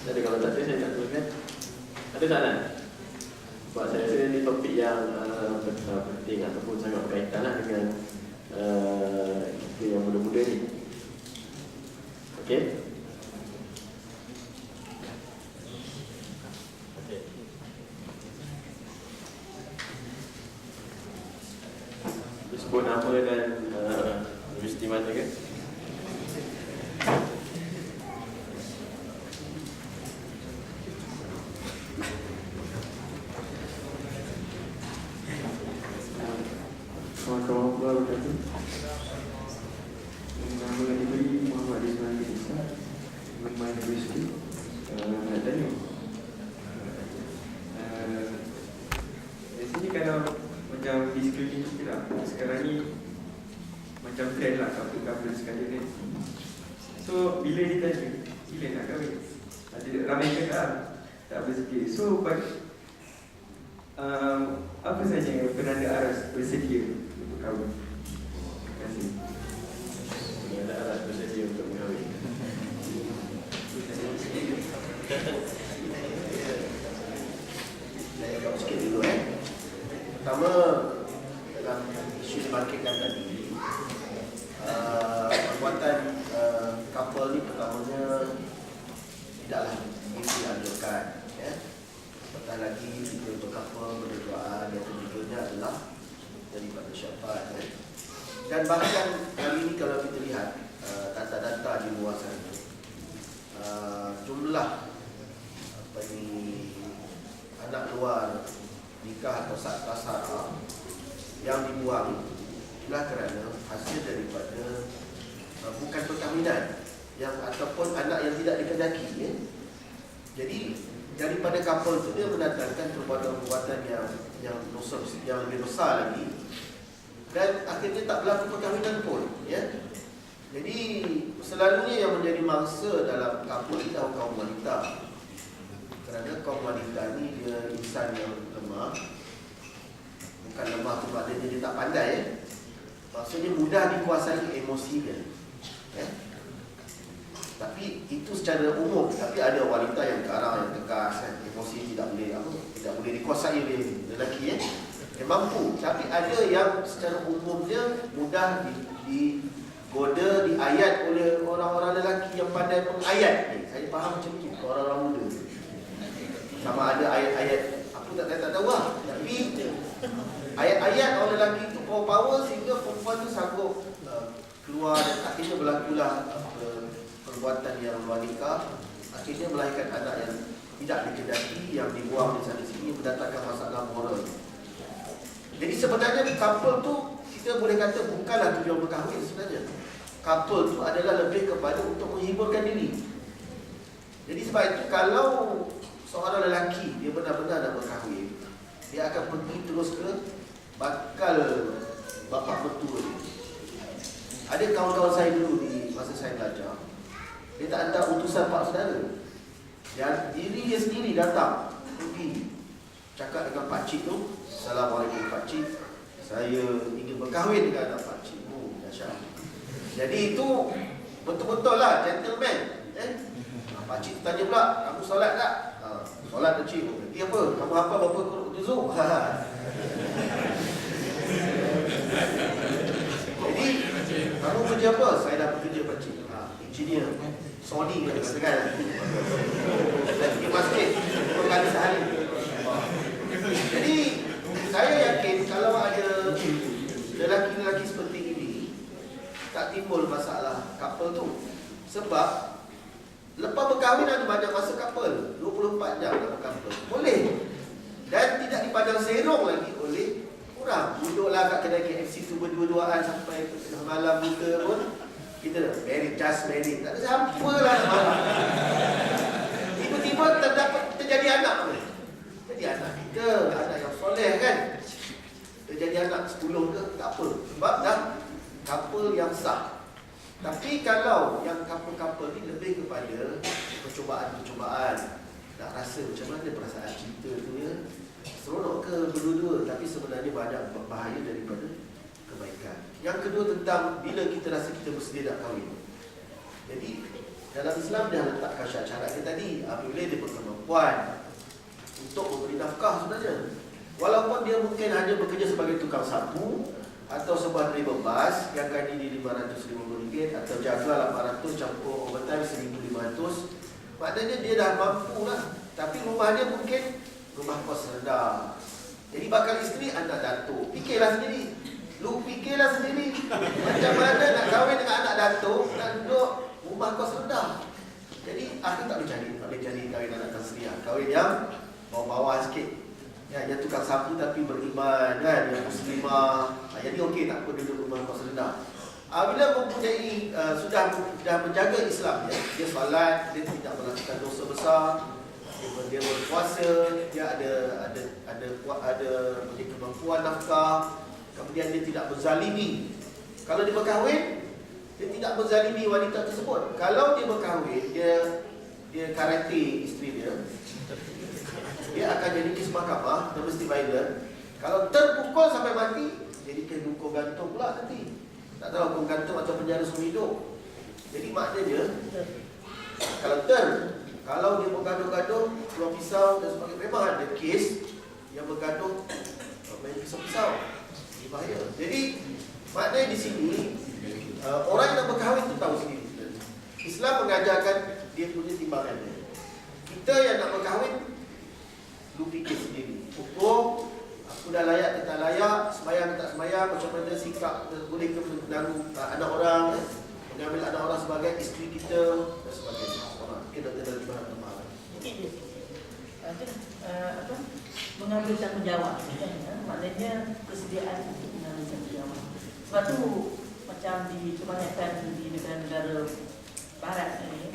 Jadi kalau tak ada, saya nak tuliskan. Ada soalan? Sebab saya rasa ini topik yang penting ataupun sangat berkaitan lah dengan kita yang muda-muda ni. Okey? Sebut nama dan universiti mana ke? Sekarang ni macam trend lah couple sekali ni. So bila ditanya bila nak kahwin, ada ramai cakap tak bersedia. So apa saja penanda aras bersedia untuk kahwin? Terima kasih. Penanda aras bersedia untuk kahwin. Saya jawab sikit dulu Pertama, dalam isu dibangkitkan tadi, perbuatan couple ni pertamanya tidaklah dianjurkan. Apatah lagi kita untuk couple berdoa, yang ketiganya adalah daripada syafaat. Dan bahkan kali ini kalau kita lihat data-data di luar sana, jumlah anak luar nikah atau sakta sara yang dibuang ialah kerana hasil daripada bukan perkahwinan yang ataupun anak yang tidak dikehendaki. Jadi daripada couple itu dia mendatangkan perbuatan-perbuatan yang dosa yang lebih besar lagi, dan akhirnya tak berlaku perkahwinan pun. Jadi selalunya yang menjadi mangsa dalam couple itu kaum wanita, kerana kaum wanita ni dia insan yang lemah. Bukan lemah tu maknanya dia tak pandai maksudnya mudah dikuasai emosi dia. Tapi itu secara umum. Tapi ada wanita yang garang, yang tegas, emosi tidak boleh dikuasai oleh lelaki. Dia mampu, tapi ada yang secara umumnya mudah digoda, diayat oleh orang-orang lelaki yang pandai mengayat. Saya faham macam tu, orang-orang muda. Sama ada ayat-ayat, aku tak tahu lah. Tapi ayat-ayat orang lelaki itu power sehingga perempuan tu sanggup keluar dan akhirnya berlakulah perbuatan yang luar nikah. Akhirnya melahirkan anak yang tidak dikehendaki, yang dibuang di sana sini, mendatangkan masalah moral. Jadi sebenarnya couple tu kita boleh kata bukanlah tujuan berkahwin sebenarnya. Couple tu adalah lebih kepada untuk menghiburkan diri. Jadi sebab itu kalau seorang lelaki dia benar-benar nak berkahwin, dia akan pergi terus ke bakal bapa mertua dia. Ada kawan-kawan saya dulu di masa saya belajar, dia tak hantar utusan pak saudara. Dan diri dia sendiri datang pergi cakap dengan pakcik tu, "Assalamualaikum pakcik, saya ingin berkahwin dengan anak pakcik." Oh, dahsyat. Jadi itu betul-betul lah gentleman. Pakcik tanya pula, "Kamu solat tak?" "Solat pakcik." "Dia apa? Kamu hafal berapa juzuk?" Jadi, "Kamu kerja apa?" "Saya dah bekerja pakcik." "Engineer." "Sony kan katakan." "Saya pergi masjid 2 kali sehari." Jadi saya yakin kalau ada lelaki-lelaki seperti ini, tak timbul masalah couple tu. Sebab lepas berkahwin ada banyak masa couple, 24 jam dalam couple boleh. Dan tidak dipandang serong lagi oleh orang. Duduklah kat kedai KFC tu berdua-duaan sampai tengah malam buka pun, kita just married, tak ada siapa lah semalam. Tiba-tiba terjadi anak boleh. Jadi anak kita, anak yang soleh kan, terjadi anak 10 ke, tak apa. Sebab dah couple yang sah. Tapi kalau yang couple-couple ni lebih kepada percubaan-percubaan, nak rasa macam mana perasaan cinta tu ya, seronok ke berdua-dua, tapi sebenarnya banyak bahaya daripada kebaikan. Yang kedua tentang bila kita rasa kita bersedia nak kahwin. Jadi dalam Islam dia letakkan syarat-syarat dia tadi, apabila dia berkemampuan untuk memberi nafkah sebenarnya. Walaupun dia mungkin hanya bekerja sebagai tukang sapu atau sebuah driver bus yang gaji di RM550 atau jaga 800 campur overtime 1,500, maknanya dia dah mampu lah. Tapi rumah dia mungkin rumah kos rendah. Jadi bakal isteri anak datuk. Fikirlah sendiri. Lu fikirlah sendiri. Macam mana nak kahwin dengan anak datuk, nak duduk rumah kos rendah. Jadi aku tak boleh cari kahwin anak kasriah. Kahwin yang bawah-bawah sikit. Ya, dia tukang sapu tapi beriman kan, yang muslimah. Jadi okey, tak apa duduk rumah kos rendah. Bila mempunyai sudah menjaga Islam dia solat, dia tidak melakukan dosa besar, dia berpuasa, dia ada kemampuan nafkah, kemudian dia tidak berzalimi. Kalau dia berkahwin, dia tidak berzalimi wanita tersebut. Kalau dia berkahwin, dia karate isteri dia akan jadi kes mahkamah, domestic violence. Kalau terpukul sampai mati, jadi kes hukum gantung pula nanti. Tak tahu hukum gantung atau penjara seumur hidup. Jadi maknanya kalau dia bergaduh-gaduh, keluar pisau dan sebagainya, memang ada kes yang bergaduh main pisau-pisau. Ini bahaya. Jadi maknanya di sini orang yang berkahwin tu tahu sendiri. Islam mengajarkan dia punya timbangan dia. Kita yang nak berkahwin, lu fikir sendiri. Hukum, aku dah layak ke tak layak, sembahyang tak sembahyang, macam mana sikap, boleh ke menanggung anak orang, mengambil anak orang sebagai isteri kita dan sebagainya. Kita dah bahan teman. Mengambil tanggungjawab. Maknanya kesediaan untuk mengambil tanggungjawab. Sebab tu macam di kebanyakan di negara-negara barat ni,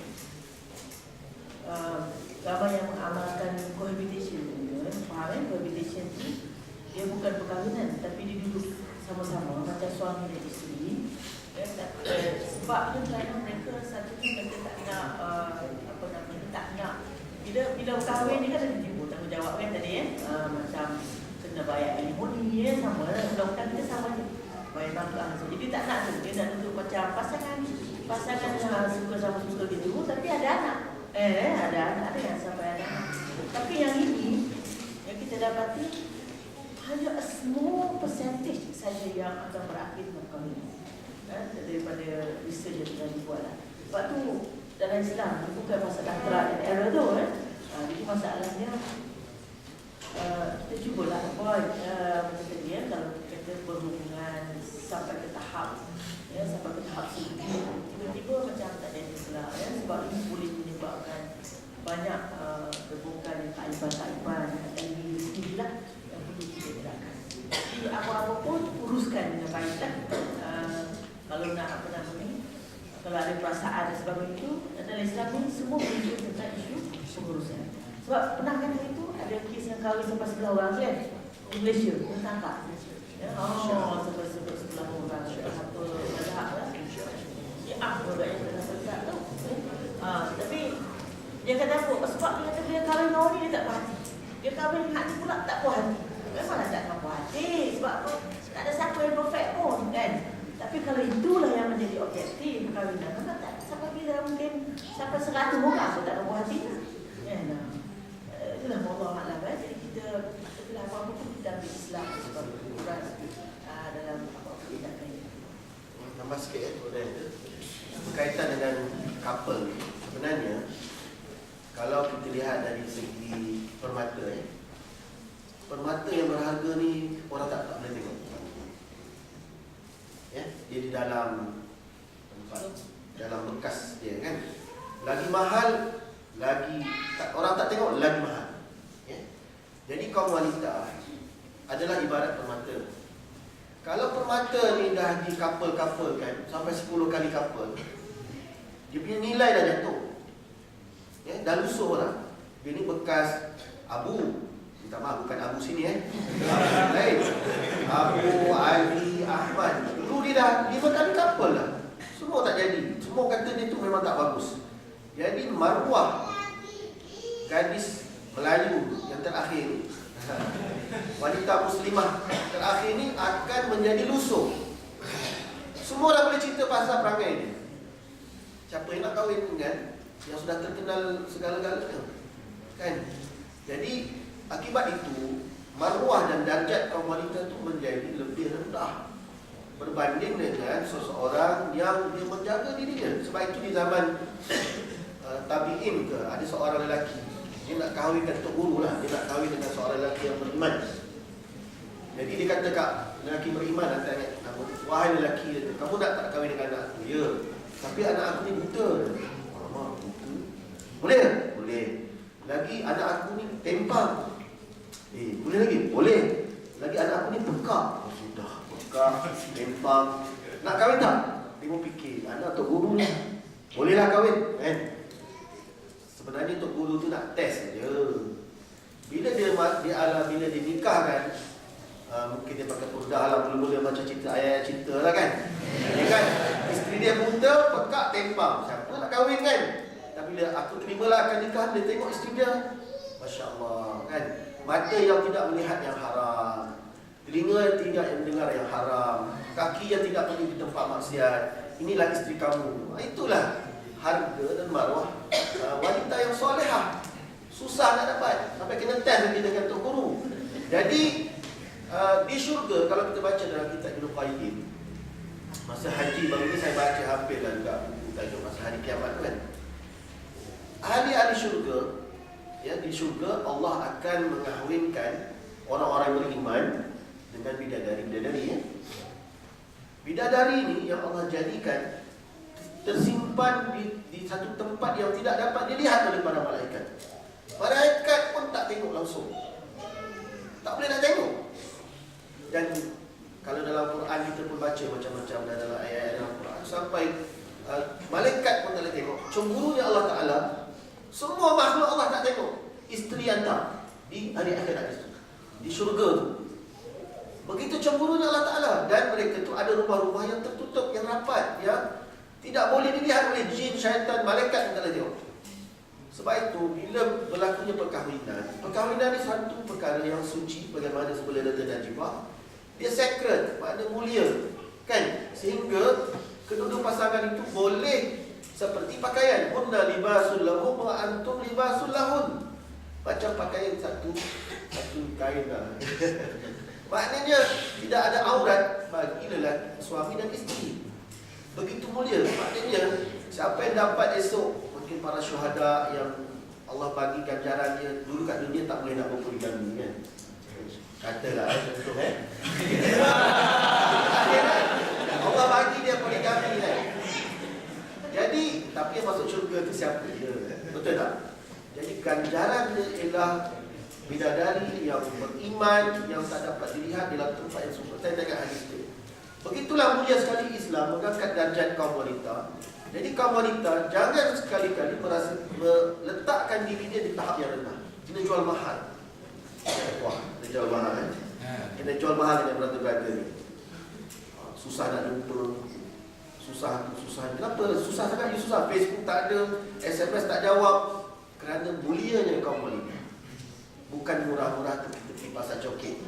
ramai yang mengamalkan cohabitation. Faham kan? Cohabitation ni dia bukan perkahwinan, tapi dia duduk sama-sama macam suami dan isteri. Sebab dia kerana mereka satu tu mereka tak nak tak nak bila berkahwin ni kan ada timbul tanggungjawab kan tadi macam kena bayar alimoni sama undang-undang kita sama je, bayar nafkah. Jadi tak nak tu, dia nak duduk macam pasangan suka sama suka gitu, tapi ada anak. Ada anak, ada yang sampai ada anak. Tapi yang ini yang kita dapati hanya a small percentage saja yang akan berakhir perkahwinan. Daripada research yang telah dibuat lah. Sebab tu dalam Islam itu bukan masalah trial and error tu jadi masalahnya kita cubalah avoid macam tadi kalau kita berhubungan sampai ke tahap sampai ke tahap tiba-tiba macam tak ada Islam sebab ini boleh menyebabkan banyak kebongkaran keaiban-keaiban dan ini lah yang perlu kita gerakkan. Jadi apa-apa pun uruskan dengan baik lah. Kalau nak apa nama ni, kalau ada perasaan dan sebagainya itu dalam Islam ni semua berikut tentang isu pengurusan. Sebab pernah kan itu ada kes yang kahwin sampai 11 orang kan di Malaysia, tertangkap. Sampai 11 orang apa mazhab lah. Ya apa yang kita sebut tu. Tapi dia kata apa? Sebab dia kata dia kahwin orang ni dia tak puas hati. Dia kahwin hati pula tak puas hati. Memanglah tak puas hati sebab apa? Tak ada siapa yang perfect pun kan. Tapi kalau itulah yang menjadi objektif perkahwinan, maka tak sampai bila mungkin sampai 100 orang pun tak puas hati. Itulah Allah Alam. Jadi kita setelah apa-apa pun kita ambil Islam sebagai ukuran dalam apa-apa tindakan ini. Tambah sikit berkaitan dengan couple. Sebenarnya kalau kita lihat dari segi permata permata yang berharga ni orang tak boleh tengok. Dia di dalam bekas dia kan. Lagi mahal, lagi orang tak tengok, lagi mahal. Jadi kaum wanita adalah ibarat permata. Kalau permata ni dah di couple kan, sampai 10 kali couple, dia punya nilai dah jatuh. Dah lusuh orang. Dia ni bekas abu. Minta maaf, bukan abu sini lain. Abu, Ali, Ahmad. Dulu dia dah 5 kali couple lah. Semua tak jadi. Semua kata dia tu memang tak bagus. Jadi maruah gadis Melayu yang terakhir, wanita muslimah terakhir ni akan menjadi lusuh. Semua dah boleh cerita pasal perangai dia. Siapa yang nak kahwin kan, yang sudah terkenal segala-galanya kan. Jadi akibat itu maruah dan darjat kaum wanita itu menjadi lebih rendah berbanding dengan seseorang yang dia menjaga dirinya. Sebab itu di zaman tabi'in ke, ada seorang lelaki dia nak kahwinkan Tok Guru lah, dia nak kahwin dengan seorang lelaki yang beriman. Jadi dia kata kat lelaki beriman, wahai lelaki, kamu nak tak kahwin dengan anak aku? Ya, tapi anak aku ni buta. Alamak, buta? Boleh tak? Boleh. Lagi anak aku ni tempang. Boleh lagi? Boleh. Lagi anak aku ni pekak. Sudah, pekak, tempang. Nak kahwin tak? Tengok fikir, anak Tok Guru ni bolehlah kahwin kan? Sebenarnya Tok Guru tu nak test saja. Bila dia nikahkan, mungkin dia pakai purdah lah, mula-mula macam cerita ayat cerita lah kan. Ya kan? Isteri dia buta, pekak, tempang. Siapa nak kahwin kan? Tapi bila aku terimalah akan nikah, dia tengok isteri dia, Masya Allah kan. Mata yang tidak melihat yang haram, telinga yang tidak mendengar yang haram, kaki yang tidak pergi di tempat maksiat. Inilah isteri kamu. Itulah harga dan maruah wanita yang solehah. Susah nak dapat, sampai kena test lagi dengan Tok Guru. Jadi di syurga, kalau kita baca dalam kitab Ibnu Qayyim, masa haji baru ini saya baca hampir lah juga buku tajuk masa hari kiamat kan. Ahli-ahli syurga, di syurga Allah akan mengahwinkan orang-orang beriman dengan bidadari. Bidadari ini yang Allah jadikan tersimpan di satu tempat yang tidak dapat dilihat oleh para malaikat. Malaikat pun tak tengok langsung, tak boleh nak tengok. Dan kalau dalam Quran kita pun baca macam-macam dalam ayat-ayat dalam Quran, sampai malaikat pun tak boleh tengok. Cemburunya Allah Ta'ala, semua makhluk Allah tak tengok. Isteri anda di hari akhirat, di syurga tu. Begitu cemburunya Allah Ta'ala. Dan mereka tu ada rumah-rumah yang tertutup, yang rapat, yang tidak boleh dilihat oleh jin, syaitan, malaikat yang tak boleh tengok. Sebab itu bila berlakunya perkahwinan ni satu perkara yang suci, bagaimana sebelah dada dan jibah. Dia sacred, maknanya mulia kan, sehingga kedua-dua pasangan itu boleh seperti pakaian. Hunna libasul lahum wa antum libasul lahun. Macam pakaian satu kain lah. Maknanya tidak ada aurat bagi lelaki, suami dan isteri. Begitu mulia. Maknanya siapa yang dapat esok, mungkin para syuhada yang Allah bagi ganjaran dia dulu kat dunia tak boleh nak berpoligami kan. Katalah contoh Allah bagi dia poligami kan. Jadi tapi yang masuk syurga tu siapa dia? Betul tak? Jadi ganjaran dia ialah bidadari yang beriman, yang tak dapat dilihat dalam tempat yang sempurna. Saya tengok hadis itu. Begitulah mulia sekali Islam mengangkat darjat kaum wanita. Jadi kaum wanita jangan sekali-kali merasa meletakkan diri dia di tahap yang rendah. Kena jual mahal. Wah, kena jual mahal kan? Kena jual mahal dengan berada-berada ni. Susah nak jumpa. Susah. Kenapa? Susah sangat. Susah. Facebook tak ada, SMS tak jawab. Kerana mulianya kaum wanita. Bukan murah-murah tepi pasar coket.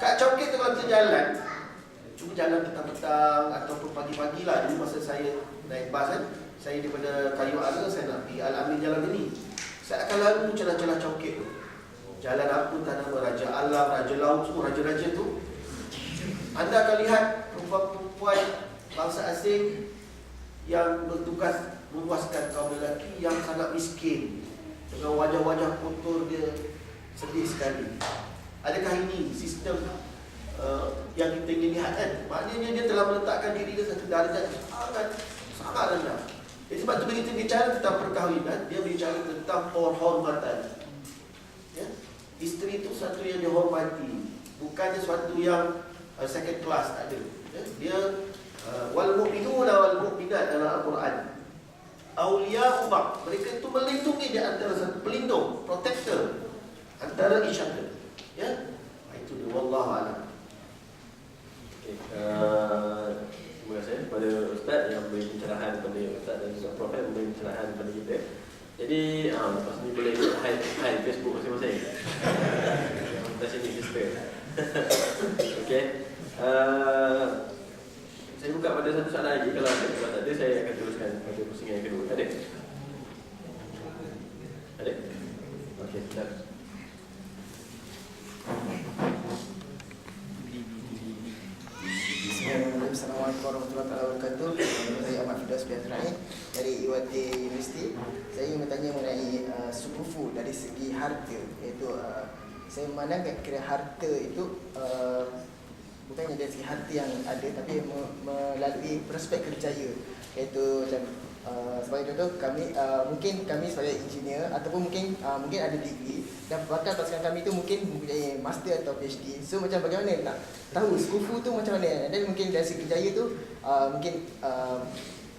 Kat coket tu kalau kita jalan, cuma jalan petang-petang ataupun pagi-pagi lah. Dulu masa saya naik bas kan, saya daripada Kayu Ara, saya nak pergi Al-Amin Jalan ini. Saya akan lalu celah-celah coket tu. Jalan apa, tanah Raja Alam, Raja Laut, semua raja-raja tu. Anda akan lihat perempuan-perempuan bangsa asing yang bertugas memuaskan kaum lelaki yang sangat miskin. Dengan wajah-wajah kotor dia, sedih sekali. Adakah ini sistem yang kita ingin lihat kan? Maknanya dia telah meletakkan diri dia satu darjat sangat rendah. Jadi sebab tu bila kita bicara tentang perkahwinan, dia bicara tentang penghormatan. Ya? Isteri itu satu yang dihormati, bukannya suatu yang second class, tak ada. Ya? Dia wal mu'minuna wal mu'minat dalam Al-Quran. Awliya ubak, mereka itu melindungi di antara satu pelindung, protector antara each other. Ya? Itu dia, wallahu a'lam. Okay. Terima kasih kepada Ustaz yang beri pencerahan kepada Ustaz dan juga Prof yang beri pencerahan kepada kita. Jadi lepas ni boleh hide Facebook masing-masing. Kita sini sister. Okey. Saya buka pada satu soalan lagi. Kalau tak ada, saya akan teruskan pada pusingan yang kedua. Ada? Ada? Okey, silakan. Assalamualaikum warahmatullahi wabarakatuh. Saya Ahmad Firdaus bin Azrain dari IWT Universiti. Saya ingin bertanya mengenai sukufu dari segi harta, iaitu saya memandangkan kira harta itu bukannya dari segi harta yang ada, tapi melalui prospek kerjaya, iaitu macam sebagai contoh kami mungkin kami sebagai engineer ataupun mungkin ada degree dan bakal pasukan kami tu mungkin mempunyai master atau PhD. So macam bagaimana nak tahu skufu tu macam mana? Dan mungkin dari segi kerjaya tu mungkin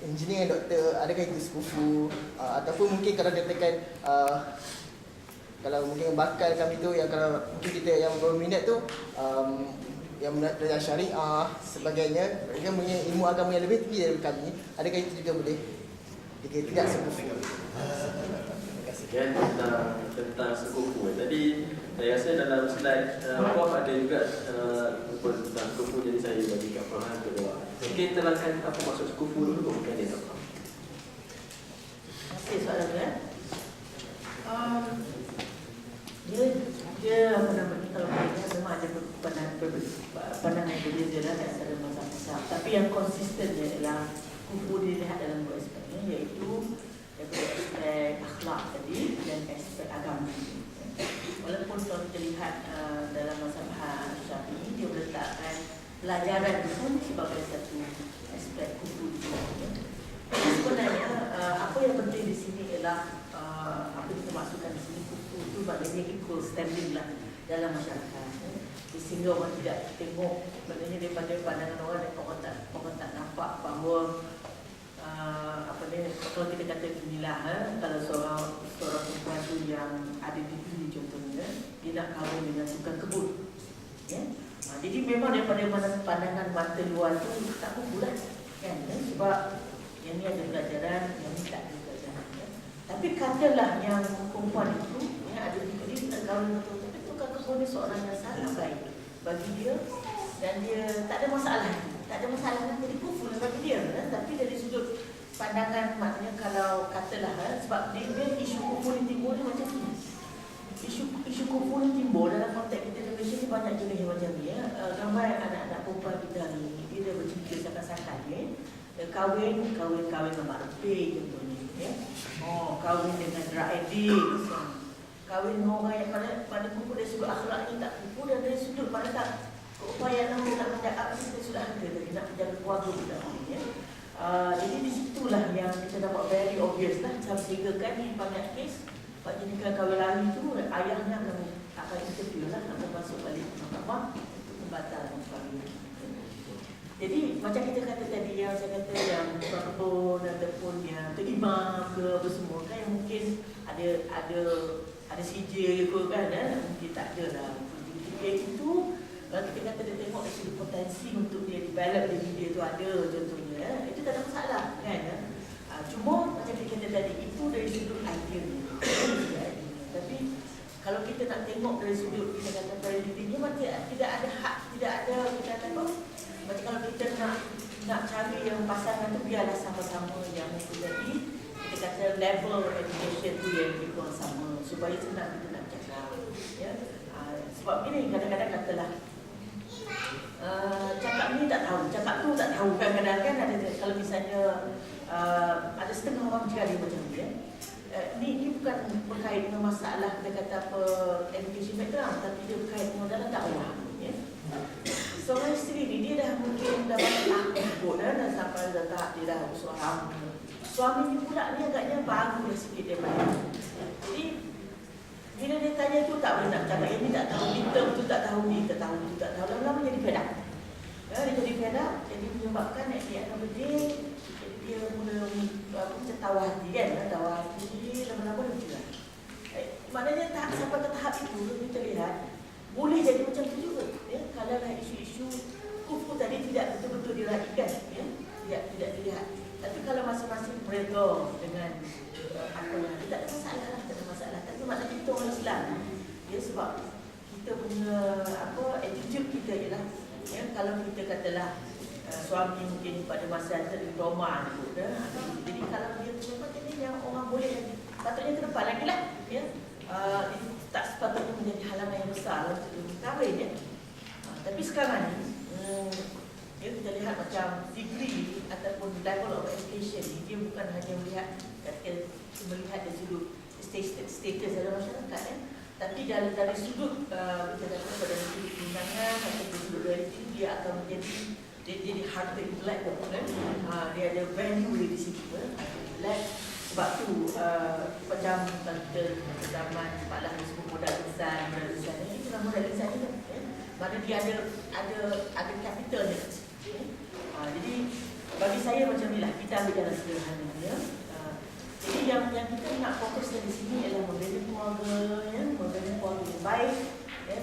engineer, doktor, adakah itu skufu ataupun mungkin kalau dikatakan kalau mungkin bakal kami tu yang kalau mungkin kita yang berminat tu yang belajar syariah sebagainya, mereka punya ilmu agama yang lebih tinggi daripada kami, adakah itu juga boleh tidak sekufu? Terima kasih. Kan tentang sekufu. Tadi saya rasa dalam slide Prof ada juga tentang sekufu, jadi saya bagi kat Prof kedua. Mungkin terangkan apa maksud sekufu dulu, bukan dia tak faham. Terima kasih soalan tu. Dia apa namanya, kalau kita memang ada pandangan yang berbeza lah antara mazhab-mazhab. Tapi yang konsisten dia adalah kufu dilihat dalam dua aspeknya, iaitu daripada aspek akhlak tadi dan aspek agama. Walaupun kalau kita lihat dalam mazhab Syafi'i, dia meletakkan pelajaran pun sebagai satu aspek kufu juga. Tapi sebenarnya apa yang penting di sini ialah apa kita maksudkan di sini, kufu itu maknanya equal standing lah dalam masyarakat. Sehingga orang tidak tengok, maknanya daripada pandangan orang tak nampak bahawa apa ni, kalau kita kata inilah kalau seorang perempuan tu yang ada degree contohnya, dia nak kahwin dengan tukang kebun, ya? Jadi memang daripada pandangan mata luar tu tak kumpulan kan, sebab yang ni ada pelajaran, yang ni tak ada pelajaran, kan? Tapi katalah yang perempuan itu yang ada degree dia nak kahwin dengan tukang kebun ni seorang yang sangat baik bagi dia dan dia tak ada masalah jadi kufur bagi dia, kan? Tapi dari sudut pandangan, maknanya kalau katalah sebab dia isu kufur yang timbul ni macam ni, isu kufur yang timbul dalam konteks kita Indonesia ni banyak jenis yang macam ni ya. Gambar anak-anak perempuan kita hari ni, dia dah bercerita sakan-sakan ya. Kahwin dengan mak lepih contohnya ya. Kahwin dengan drug addict, kahwin dengan orang yang pada kumpul dari sudut akhlak ni tak kumpul, dan dari sudut pada tak keupayaan nak menjaga kita sudah ada tadi, nak menjaga keluarga kita ya. Jadi di situlah yang kita dapat very obvious lah, sehingga kan yang banyak kes Pak Jenika kahwin lari tu ayahnya akan interview lah, akan masuk balik ke mahkamah untuk membatalkan kahwin. Jadi macam kita kata tadi, yang saya kata yang pun ataupun yang imam ke apa semua kan, yang mungkin ada CJ ke kan, mungkin tak ada lah. Itu kalau kita kata dia tengok dari sudut potensi untuk dia develop diri dia tu ada contohnya, itu tak ada masalah kan. Cuma macam kita kata tadi, itu dari sudut idea ni. Tapi kalau kita nak tengok dari sudut kita kata parenting, tidak ada hak, tidak ada kita kata apa, macam kalau kita nak cari yang pasangan tu biarlah sama-sama yang mempunyai kita kata level education tu yang lebih kurang sama, supaya senang kita nak cakap ya. Sebab ini kadang-kadang katalah cakap ni tak tahu, cakap tu tak tahu, kadang-kadang kan ada, kalau misalnya ada setengah orang cakap macam ni ya. Ini bukan berkait dengan masalah kita kata apa education background, tapi dia berkait dengan dalam dakwah ya. Seorang isteri ni dia dah mungkin dah banyak takut dah sampai dah tahap dia dah usaha. Suami ni pula ni agaknya baru dah sikit dia banyak. Jadi bila dia tanya tu tak boleh nak cakap, ini tak tahu, kita tu tak tahu, ni tak tahu, tu tak tahu, lama-lama jadi fed up. Dia jadi fed up, jadi menyebabkan dia akan berdiri, dia mula macam tawar hati kan, tawar hati, lama-lama dia bergerak. Maknanya tak sampai ke tahap itu, kita lihat boleh jadi macam tu juga ya. Kalau lah isu-isu kufur tadi tidak betul-betul diraihkan ya, tidak dilihat. Tapi kalau masing-masing mereka dengan apa yang tak ada masalah lah, tak ada masalah. Tapi maknanya kita orang Islam ya, sebab kita punya apa attitude kita ialah ya, kalau kita katalah suami mungkin pada masa trauma tu jadi kalau dia terlepas jadi yang orang boleh patutnya ke depan lagi lah ya. Itu tak sepatutnya menjadi halangan yang besar untuk kahwin ya. Tapi sekarang ni ya, kita lihat macam degree ataupun level of education ni, dia bukan hanya melihat dari sudut status dalam masyarakat ya. Tapi dari sudut kita kata pada sudut undangan ataupun sudut realiti, dia akan menjadi dia jadi harta intelek kan. Dia ada value di situ intelek. Sebab tu macam kita zaman Paklah disebut modal insan ni, itu nama modal insan ni kan. Mana dia ada capital ni. Jadi bagi saya macam inilah, kita ambil jalan sederhana ya. Jadi yang kita nak fokus di sini ialah membina keluarga ya, membina keluarga yang baik ya.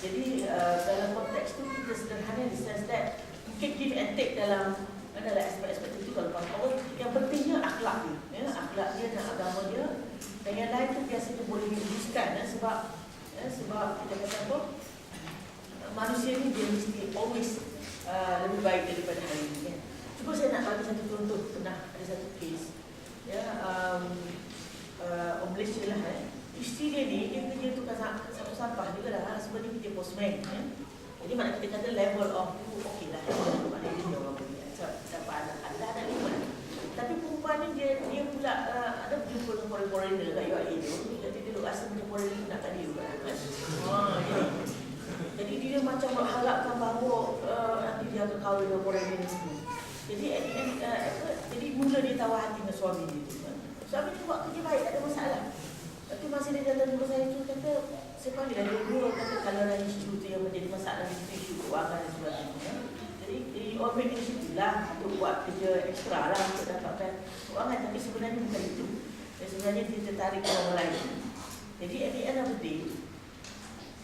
Jadi dalam konteks tu kita sederhana di sense that mungkin give and take dalam aspek-aspek itu. Kalau orang yang pentingnya akhlak dia ya, akhlak dia dan agama dia, dan yang lain tu biasanya boleh diuruskan ya, sebab kita kata apa, manusia ni dia mesti always lebih baik daripada hari ini kan. Cuba saya nak bagi satu contoh. Pernah ada satu kes ya, orang Malaysia lah isteri dia ni, dia kerja tukar sampah juga lah, sebab dia kerja postman ya. Jadi maknanya kita kata level of okey lah, maknanya dia orang boleh dapat anak lima. Tapi perempuan ni dia pula ada berjumpa dengan foreigner kat UAE tu, dia duduk rasa macam foreigner nak kat dia juga kan. Jadi dia macam mengharapkan bahawa nanti dia akan kahwin dengan foreigner ni semua. Jadi jadi mula dia tawar hati dengan suami dia tu. Suami dia buat kerja baik, tak ada masalah. Tapi masa dia datang jumpa saya tu, kata saya panggil lah dua, kata kalau ada isu tu yang menjadi masalah, isu keuangan dan sebagainya. Jadi orang fikir situ lah untuk buat kerja ekstra lah untuk dapatkan keuangan. Tapi sebenarnya bukan itu. Dan sebenarnya dia tertarik ke orang lain. Jadi at the end of the day,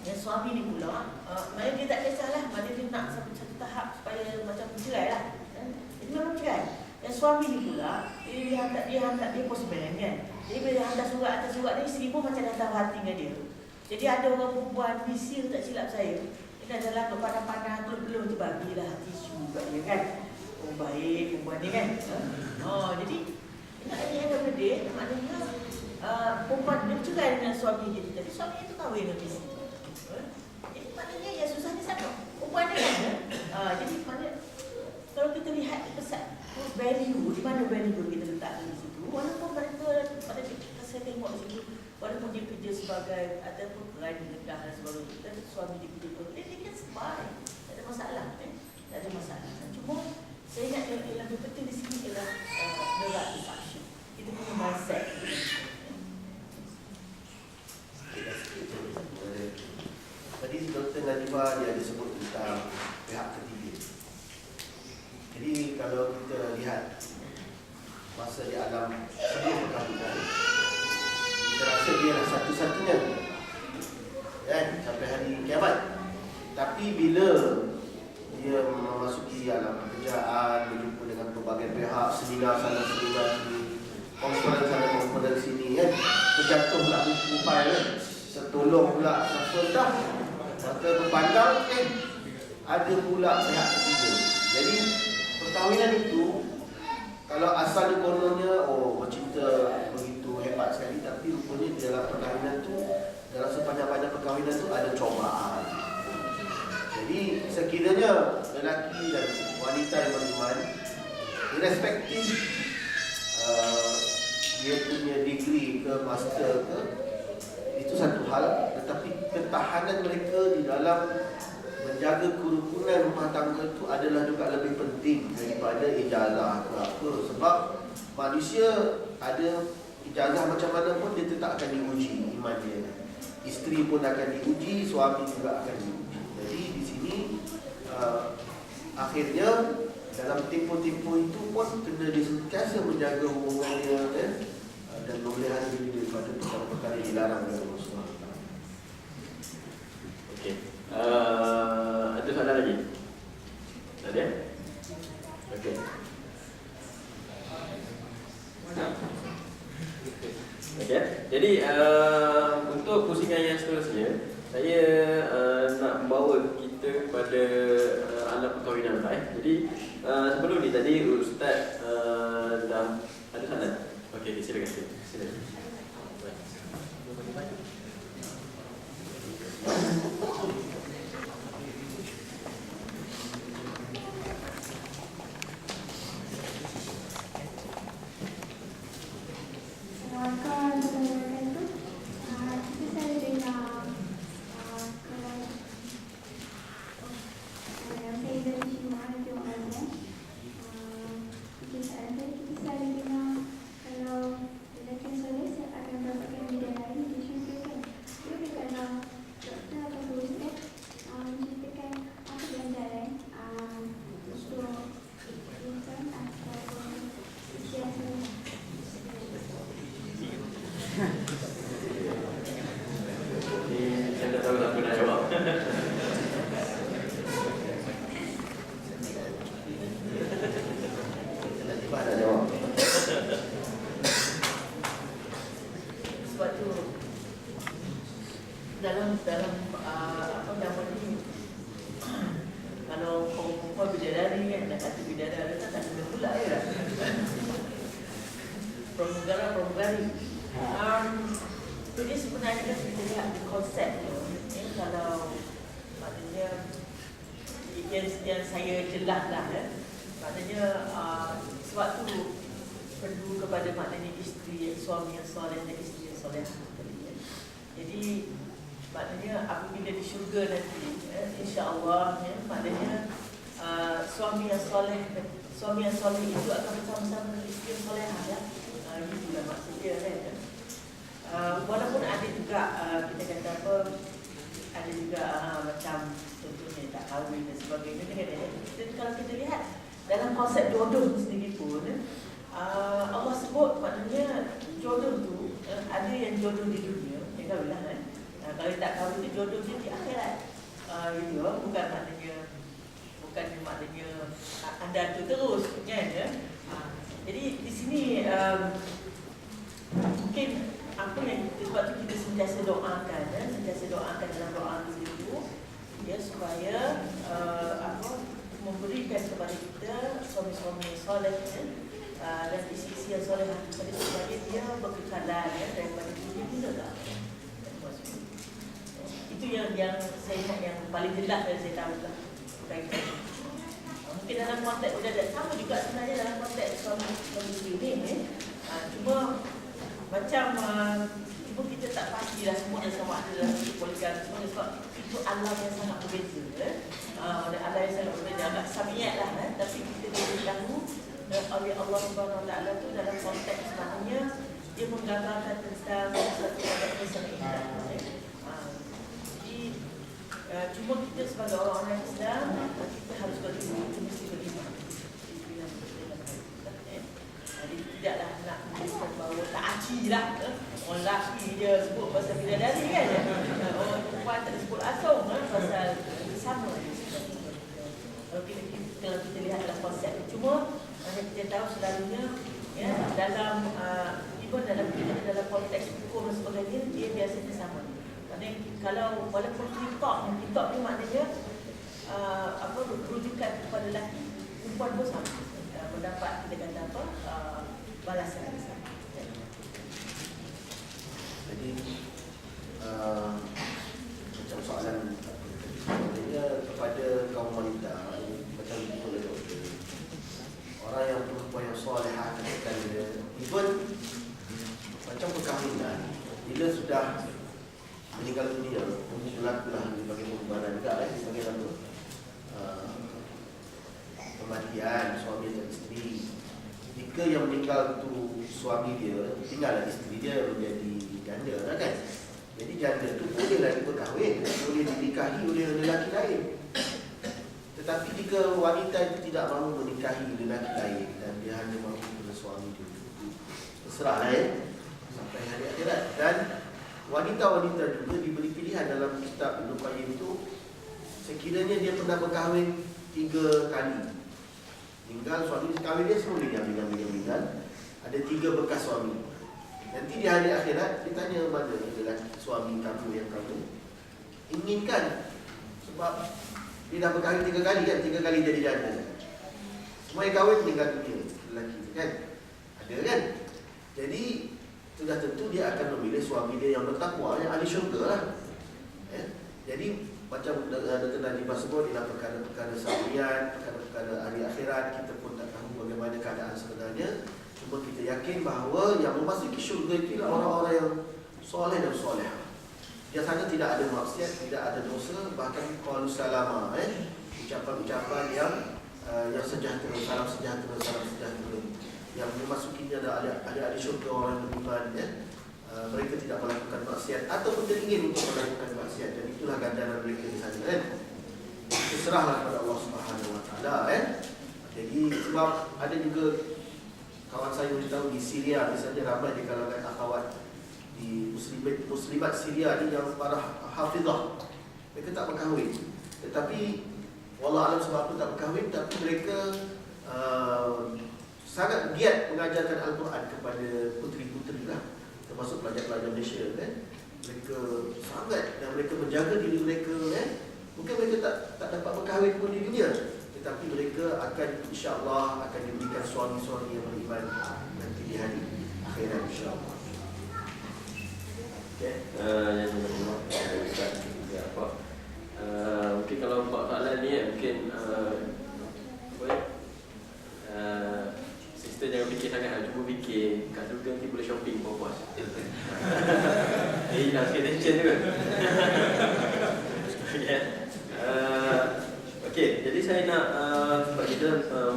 yang suami ni pula, maknanya dia tak kisahlah, maknanya dia nak satu tahap supaya macam cerai lah. Jadi memang cerai. Yang suami ni pula, dia hantar dia postman kan. Jadi bila dia hantar surat atas surat ni, isteri pun macam dah tahu hati dengan dia. Jadi ada orang perempuan visil tak silap saya. Ini adalah kepada-pada belum terbagilah tisu kat dia kan. Oh baik perempuan ni kan. Jadi nak ada benda, maknanya perempuan dia cerai dengan suami dia. Tapi suami itu kahwin dengan isteri. maknanya yang susahnya satu perempuan kan. Jadi maknanya kalau kita lihat pesan value, di mana value kita letak di situ, walaupun mereka pada saya tengok di situ, walaupun dia kerja sebagai ataupun peraih rendah dan sebagainya, dan suami dia kerja dia kan sebaik, tak ada masalah tak ada masalah. Cuma saya ingat yang lebih penting di sini ialah the right assumption. Kita punya mindset. Tadi Dr. Najibah dia ada sebut tentang pihak ketiga. Jadi kalau kita lihat masa di alam sebelum perkahwinan, kita rasa dia adalah satu-satunya kan, sampai hari kiamat. Tapi bila dia memasuki alam pekerjaan, berjumpa dengan pelbagai pihak, seminar sana, seminar sini, konferensi sana, konferensi sini kan, terjatuh pula buku file kan, tertolong pula siapa dah, maka berpandang ada pula pihak ketiga. Jadi perkahwinan itu kalau asal dia kononnya bercinta begitu hebat sekali, tapi rupanya di dalam perkahwinan tu, dalam sepanjang-panjang perkahwinan tu ada cobaan. Jadi sekiranya lelaki dan wanita yang beriman, irrespective dia punya degree ke master ke, itu satu hal, tetapi ketahanan mereka di dalam menjaga kerukunan rumah tangga itu adalah juga lebih penting daripada ijazah ke apa. Sebab manusia ada ijazah macam mana pun dia tetap akan diuji iman dia. Isteri pun akan diuji, suami juga akan diuji. Jadi di sini akhirnya dalam tempoh-tempoh itu pun kena dia sentiasa menjaga hubungan dia dan memelihara diri daripada perkara-perkara yang dilarang oleh Rasulullah. Okey. Ada soalan lagi? Ada? Okey. Okey. Jadi untuk pusingan yang seterusnya, saya nak membawa kita kepada alam perkahwinan lah. Jadi sebelum ni tadi Ustaz dah ada soalan. Okey, silakan. Silakan. Jadi sebenarnya kita lihat konsep kalau maknanya yang saya jelaslah maknanya sebab tu perlu kepada maknanya isteri, suami yang soleh dan isteri yang solehah. Jadi maknanya apabila di syurga nanti insya-Allah maknanya suami yang soleh itu akan bersama-sama dengan isteri yang solehah itulah maksud dia kan. Walaupun ada juga kita kata apa, ada juga macam contohnya tak kahwin dan sebagainya kan. Jadi kalau kita lihat dalam konsep jodoh sendiri pun Allah sebut maknanya jodoh tu ada yang jodoh di dunia, yang kahwin kan. Kalau tak kahwin tu jodoh dia di akhirat. Itu bukan maknanya anda tu terus kan ya. Jadi di sini mungkin apa yang sebab tu kita sentiasa doakan dalam doa itu ya supaya memberikan kepada kita suami-suami soleh dan isteri yang soleh supaya dia berkekalan daripada dunia pula tak. Itu yang saya ingat yang paling jelas dan saya tahu lah. Mungkin dalam konteks dan sama juga sebenarnya dalam konteks suami isteri ni. Cuma macam cuma kita tak pastilah semua sama ada dalam poligami semua sebab itu alam yang sangat berbeza. Alam yang sangat berbeza agak samiat lah tapi kita beritahu oleh Allah Subhanahu Wa Taala tu dalam konteks sebenarnya dia menggambarkan tentang satu adat Islam. Cuma kita sebagai orang-orang Islam kita harus beriman, kita mesti beriman. Jadi tidaklah nak menunjukkan bahawa tak aci lah. Orang lelaki dia sebut pasal bidadari kan. Orang perempuan tak disebut asong pasal sama. Kalau kita lihat dalam konsep cuma kita tahu selalunya ya, dalam dalam konteks hukum dan sebagainya dia biasanya sama. Kalau walaupun kitab ni maknanya rujukan kepada lelaki, perempuan pun sama mendapat kita kata apa balasan yang sama. Jadi macam soalan sebenarnya kepada kaum wanita macam itu oleh doktor, orang yang perempuan yang solehah katakan dia even macam perkahwinan bila sudah meninggal dunia berlakulah sebagai pembubaran juga sebagai apa kematian suami dan isteri. Jika yang meninggal tu suami dia, tinggallah isteri dia menjadi janda lah kan. Jadi janda tu bolehlah berkahwin, boleh dinikahi oleh lelaki lain. Tetapi jika wanita itu tidak mahu menikahi lelaki lain dan dia hanya mahu kepada suami dia, terserahlah ya sampai hari akhirat. Dan wanita-wanita juga diberi pilihan dalam kitab Ibn Qayyim itu, sekiranya dia pernah berkahwin 3 kali, tinggal suami kahwin dia semua dia ambil, ada 3 bekas suami. Nanti di hari akhirat ditanya mana adalah suami kamu yang kamu inginkan, sebab dia dah berkahwin 3 kali kan, 3 kali jadi janda. Semua yang kahwin meninggal dunia lelaki kan, ada kan. Jadi sudah tentu dia akan memilih suami dia yang bertakwa, yang ahli syurga lah. Jadi macam Dr. Najibah sebut, ialah perkara-perkara syariat, perkara-perkara hari akhirat, kita pun tak tahu bagaimana keadaan sebenarnya. Cuma kita yakin bahawa yang memasuki syurga itu ialah orang-orang yang soleh dan soleh. Biasanya tidak ada maksiat, tidak ada dosa, bahkan qalu salama, ucapan-ucapan yang sejahtera, salam sejahtera, salam sejahtera. Yang memasukinya adalah ahli syurga, orang yang beriman, mereka tidak melakukan maksiat ataupun teringin untuk melakukan maksiat, dan itulah ganjaran mereka di sana kan. Serahlah kepada Allah Subhanahu Wa Taala Jadi sebab ada juga kawan saya beritahu di Syria misalnya, ramai di kalangan akhwat di muslimat Syria ni yang para hafizah, mereka tak berkahwin, tetapi wallah alam sebab apa tak berkahwin, tapi mereka sangat giat mengajarkan Al-Quran kepada puteri-puteri lah, termasuk pelajar-pelajar Malaysia kan. Mereka sangat, dan mereka menjaga diri mereka mungkin mereka tak dapat berkahwin pun di dunia, tetapi mereka akan insya-Allah akan diberikan suami-suami yang beriman nanti di hari akhirat insya-Allah. Okey. Mungkin kalau buat soalan ni mungkin sister jangan fikir sangat, cuba fikir kat surga nanti boleh shopping puas-puas. Hilang sikit tension tu kan. Okey, jadi saya nak sebab kita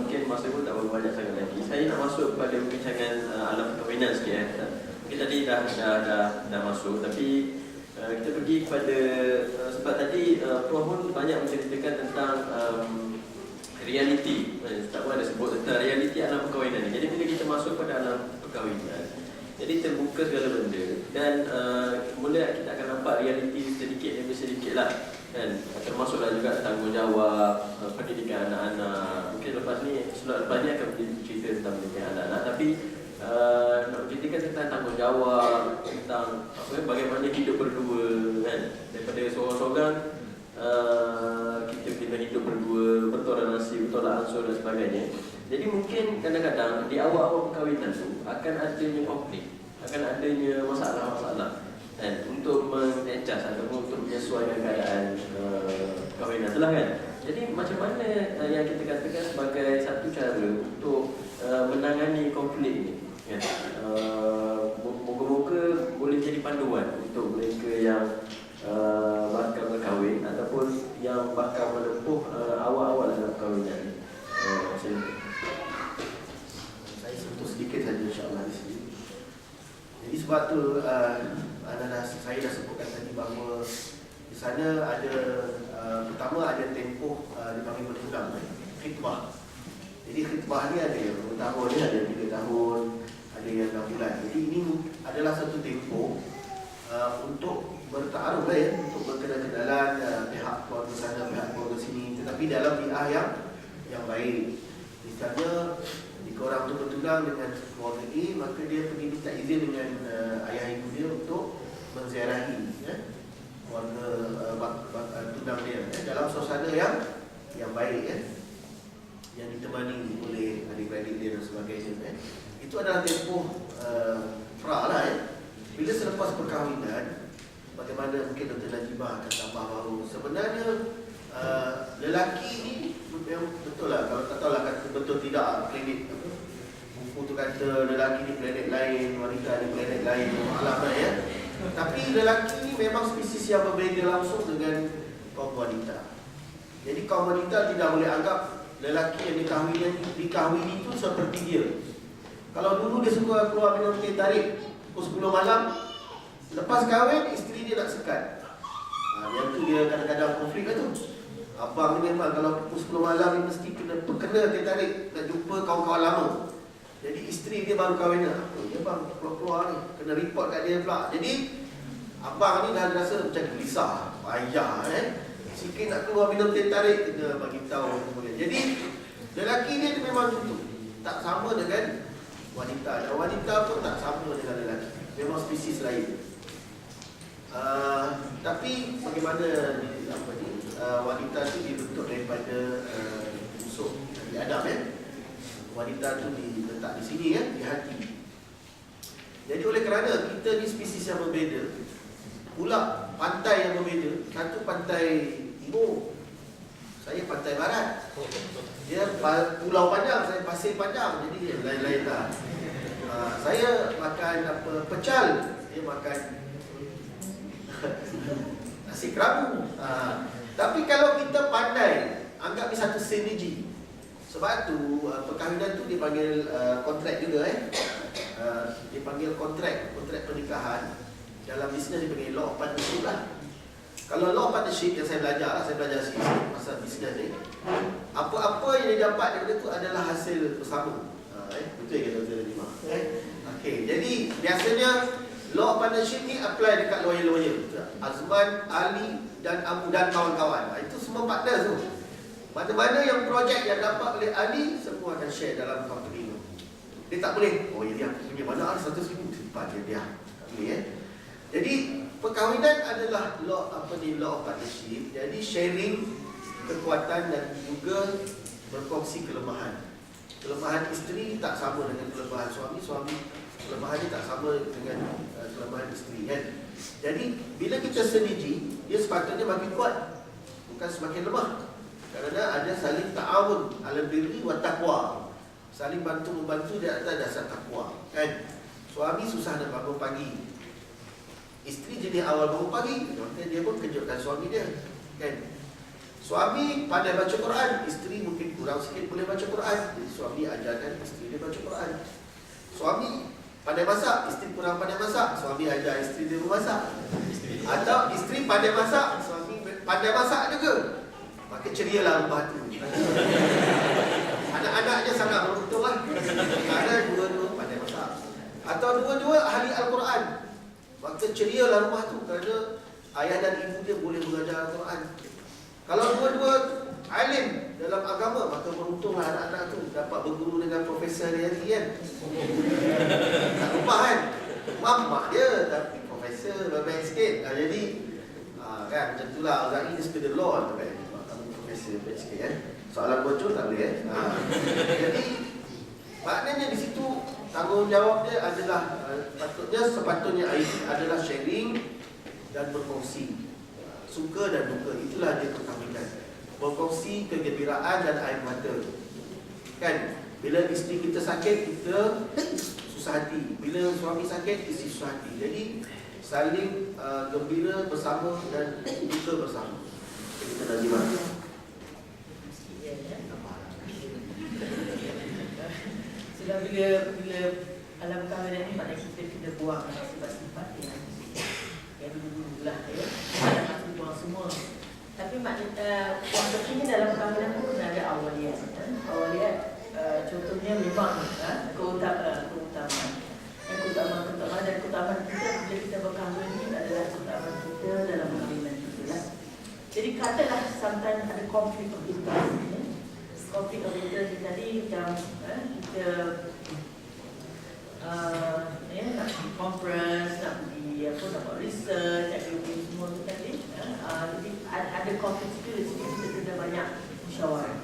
mungkin masa pun tak berapa banyak sangat lagi, saya nak masuk pada perbincangan alam perkahwinan sikit Mungkin tadi dah masuk, tapi kita pergi kepada sebab tadi Prof pun banyak menceritakan tentang realiti. Tak pun ada sebut tentang realiti alam perkahwinan ni. Jadi bila kita masuk pada alam perkahwinan, jadi terbuka segala benda, dan mula kita akan nampak realiti sedikit demi sedikit lah kan. Termasuklah juga tanggungjawab pendidikan anak-anak. Mungkin lepas ni akan cerita tentang pendidikan anak-anak, tapi nak ceritakan tentang tanggungjawab, tentang bagaimana hidup berdua kan. Daripada seorang-seorang kita kena hidup berdua, bertoleransi, bertolak ansur dan sebagainya. Jadi mungkin kadang-kadang di awal-awal perkahwinan tu akan adanya konflik, akan adanya masalah-masalah. untuk mengadjust ataupun untuk menyesuaikan keadaan perkahwinan itulah kan. Jadi macam mana yang kita katakan sebagai satu cara untuk menangani konflik ini kan? Moga-moga boleh jadi panduan untuk mereka yang bakal berkahwin ataupun yang bakal menempuh awal-awal dalam perkahwinan. Saya sentuh sedikit saja insya-Allah di sini. Jadi sebab tu saya dah sebutkan tadi bahawa di sana ada pertama ada tempoh dipanggil bertunang, khitbah. Jadi khitbah ni ada yang 2 tahun, ada 3 tahun, ada yang 6 bulan. Jadi ini adalah satu tempoh untuk bertaruh untuk berkenalan pihak keluarga sana, pihak keluarga sini, tetapi dalam bi'ah yang baik. Misalnya jika orang tu bertunang dengan keluarga A, maka dia pergi minta izin dengan ayah ibu dia untuk menziarahi keluarga tunang dia dalam suasana yang baik yang ditemani oleh adik-beradik dia dan sebagainya. Itu adalah tempoh pra lah. Bila selepas perkahwinan, bagaimana mungkin Dr. Najibah akan tambah baru, sebenarnya lelaki ni betul lah, kalau tak tahu lah kata betul tidak planet buku tu kata lelaki ni planet lain, wanita ni planet lain, alam lah tapi lelaki ni memang spesies yang berbeza langsung dengan kaum wanita. Jadi kaum wanita tidak boleh anggap lelaki yang dikahwini itu seperti dia. Kalau dulu dia suka keluar minum teh tarik pukul 10 malam, lepas kahwin isteri dia nak sekat. Yang tu dia kadang-kadang konflik lah tu. Abang ni memang kalau pukul 10 malam ni mesti kena teh tarik nak jumpa kawan-kawan lama. Jadi isteri dia baru kahwin lah. Dia bang keluar-keluar ni, kena report kat dia pula. Jadi abang ni dah rasa macam gelisah, payah sikit nak keluar minum teh tarik kena bagi tahu kemudian. Jadi lelaki dia memang gitu. Tak sama dengan wanita. Dan wanita pun tak sama dengan lelaki. Memang spesies lain. Tapi bagaimana wanita tu dibentuk daripada unsur Nabi Adam wanita tu diletak di sini di hati. Jadi oleh kerana kita ni spesies yang berbeza, pula pantai yang berbeza. Satu pantai timur, saya pantai barat. Dia pulau panjang, saya pasir panjang. Jadi lain-lain lah. Saya makan pecal, dia makan nasi kerabu. Tapi kalau kita pandai, anggap ni satu sinergi. Sebab tu perkahwinan tu dipanggil kontrak juga dipanggil kontrak pernikahan. Dalam bisnes dipanggil law of partnership lah. Kalau law of partnership yang saya belajar sikit pasal bisnes ni, apa-apa yang dia dapat daripada tu adalah hasil bersama. Betul ke Dr. Najibah? Okey, jadi biasanya law of partnership ni apply dekat lawyer-lawyer. Azman, Ali dan Abu dan kawan-kawan. Itu semua partner tu. Mana-mana yang projek yang dapat oleh Ali, semua akan share dalam company tu. Dia tak boleh, oh ya dia punya mana ada 100,000 simpan dia. Tak boleh Jadi perkahwinan adalah law of partnership. Jadi sharing kekuatan dan juga berkongsi kelemahan. Kelemahan isteri tak sama dengan kelemahan suami, kelemahan dia tak sama dengan kelemahan isteri Jadi bila kita sinergi, dia sepatutnya makin kuat, bukan semakin lemah. Kerana ada saling ta'awun alal birri wa taqwa. Saling bantu-membantu di atas dasar takwa. Suami susah nak bangun pagi, isteri jenis awal bangun pagi, maka dia pun kejutkan suami dia. Suami pandai baca Quran, isteri mungkin kurang sikit boleh baca Quran. Jadi suami ajarkan isteri dia baca Quran. Suami pandai masak, isteri kurang pandai masak, suami ajar isteri dia memasak. Atau isteri pandai masak, suami pandai masak juga. Maka cerialah rumah tu. Anak-anaknya sangat beruntung lah. Kerana dua-dua pandai masak. Atau dua-dua ahli Al-Quran. Maka cerialah rumah tu. Kerana ayah dan ibu dia boleh mengajar Al-Quran. Kalau dua-dua alim dalam agama, maka beruntunglah anak-anak tu dapat berguru dengan Profesor Riyadi Tak lupa Mak dia tapi Profesor baik sikit. Jadi kan macam itulah Al-Ghani dia suka the law tu Profesor baik sikit Soalan bocor tak boleh Jadi maknanya di situ tanggung tanggungjawab dia adalah sepatutnya adalah sharing dan berkongsi. Suka dan duka, itulah dia perkahwinan. Berkongsi kegembiraan dan air mata. Kan? Bila isteri kita sakit, kita susah hati. Bila suami sakit, isteri susah hati. Jadi saling gembira bersama dan duka bersama. Kita dah jimat. Sudah bila alam kahwin ni maknanya kita kena buang sifat-sifat yang dulu-dulu lah ya. Kita nak buang semua. Tapi maknanya yang pentingnya dalam kahwinan pun ada awaliyat. Awaliyat contohnya memang keutamaan dan keutamaan kita bila kita berkahwin ni adalah keutamaan kita dalam kahwinan kita lah. Jadi katalah sometimes ada konflik of interest. Konflik of interest tadi macam kita nak pergi conference, nak pergi nak buat research, nak pergi semua tu tadi. Jadi ada konflik itu di sini kita kena banyak musyawarah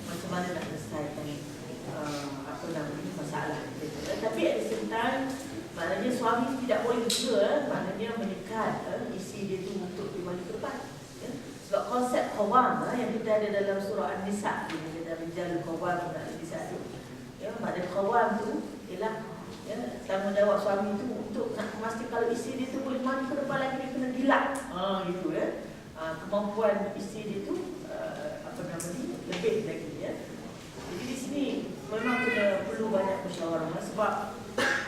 macam mana nak selesaikan masalah kita. Tapi at the same time maknanya suami tidak boleh juga maknanya menyekat isi dia tu untuk kembali ke depan. Sebab konsep qawam yang kita ada dalam surah An-Nisa, kita rijal qawam dan An-Nisa tu. Maknanya qawam tu ialah tanggungjawab suami tu untuk nak memastikan kalau isteri dia tu boleh maju ke depan lagi, dia kena dilak. Gitu kemampuan isteri dia tu lebih lagi ya. Jadi di sini memang perlu banyak musyawarah sebab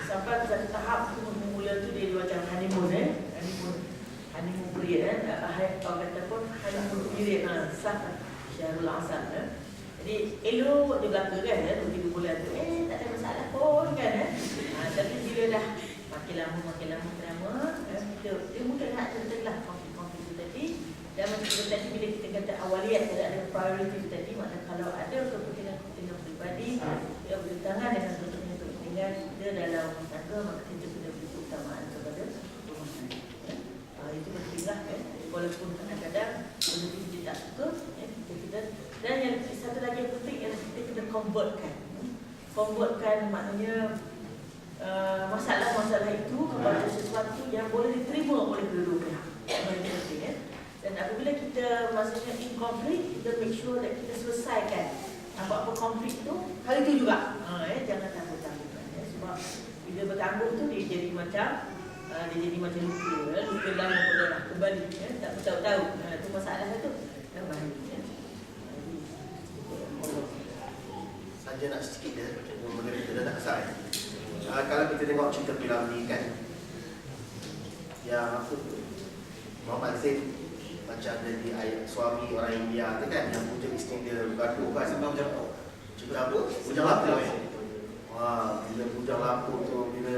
sampai satu tahap tu mula tu dia macam honeymoon honeymoon period orang kata pun honeymoon period sah Syahrul Asal jadi elok dia belaka kan 2-3 bulan tu tak ada masalah pun kan tapi bila dah makin lama dia mungkin nak tertelah konflik tu tadi dan macam tadi bila kita kata awaliyat ada priority tadi maknanya kalau ada kepentingan pribadi dia bertangan dengan kepentingan dia dalam rumah tangga maka kita kena beri keutamaan kepada rumah tangga itu pentinglah walaupun kadang-kadang walaupun dia tak suka kita dan yang satu lagi yang penting ialah kita kena convertkan maknanya masalah-masalah itu kepada sesuatu yang boleh diterima oleh kedua-dua pihak. Itu penting dan apabila kita maksudnya in konflik, kita make sure that kita selesaikan apa-apa konflik tu kali itu juga. Jangan tangguh-tangguhkan sebab bila bertangguh tu dia jadi macam luka lama pun dah kembali tak tahu tu masalah tu dah bahaya. Saja nak sikit benda kita dah tak kesal. Kalau kita tengok cerita Piramli kan, yang Muhammad Zain macam jadi suami orang India tu kan, yang puja isteri dia bergaduh kan sebab macam cerita apa? Bujang lapuk. Bila bujang lapuk tu bila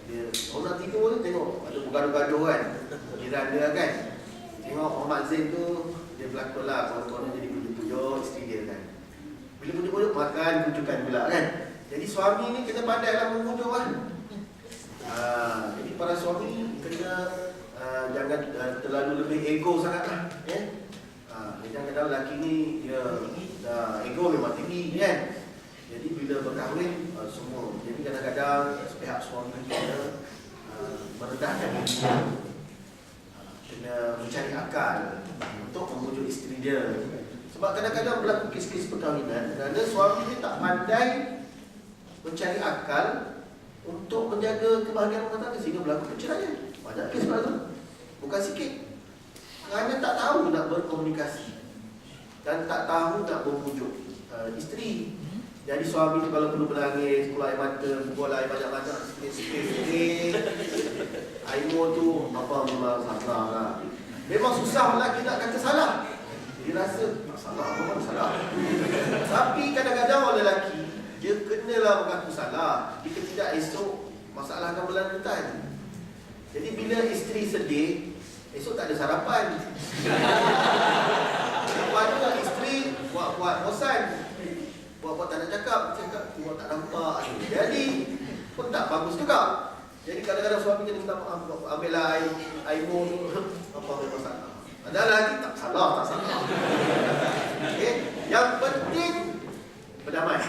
dia orang tidur tu tengok ada bergaduh-gaduh kan, jiran dia kan. Tengok Muhammad Zain tu dia berlakon lah kawan-kawan jadi puja-puja isteri dia kan. Bila puja-puja makan pujukan pula kan. Jadi suami ni kena pandai lah memujuk lah. Jadi para suami kena jangan terlalu lebih ego sangat lah. Kadang-kadang lelaki ni dia ego memang tinggi kan. Jadi bila berkahwin semua. Jadi kadang-kadang pihak suami kena merendahkan diri dia. Kena mencari akal untuk memujuk isteri dia. Sebab kadang-kadang berlaku kes-kes perkahwinan kerana suami dia tak pandai mencari akal untuk menjaga kebahagiaan rumah tangga sehingga berlaku perceraian. Banyak kes sebab tu. Bukan sikit. Kerana tak tahu nak berkomunikasi dan tak tahu nak memujuk isteri. Jadi suami tu kalau perlu berangis, keluar air mata, buang air banyak-banyak, sikit-sikit. Aimo tu apa memang salah lah. Memang susah lelaki nak kata salah. Dia rasa tak salah, apa salah. Tapi kadang-kadang orang lelaki dia kenalah mengaku salah. Jika tidak esok masalah akan berlanjutan. Jadi bila isteri sedih, esok tak ada sarapan. Lepas isteri buat bosan. Buat tak nak cakap buat tak nampak. Jadi pun tak bagus juga. Jadi kadang-kadang suami kena minta maaf, ambillah air tu apa masalah. Padahal lagi tak salah. Okay. Yang penting berdamai.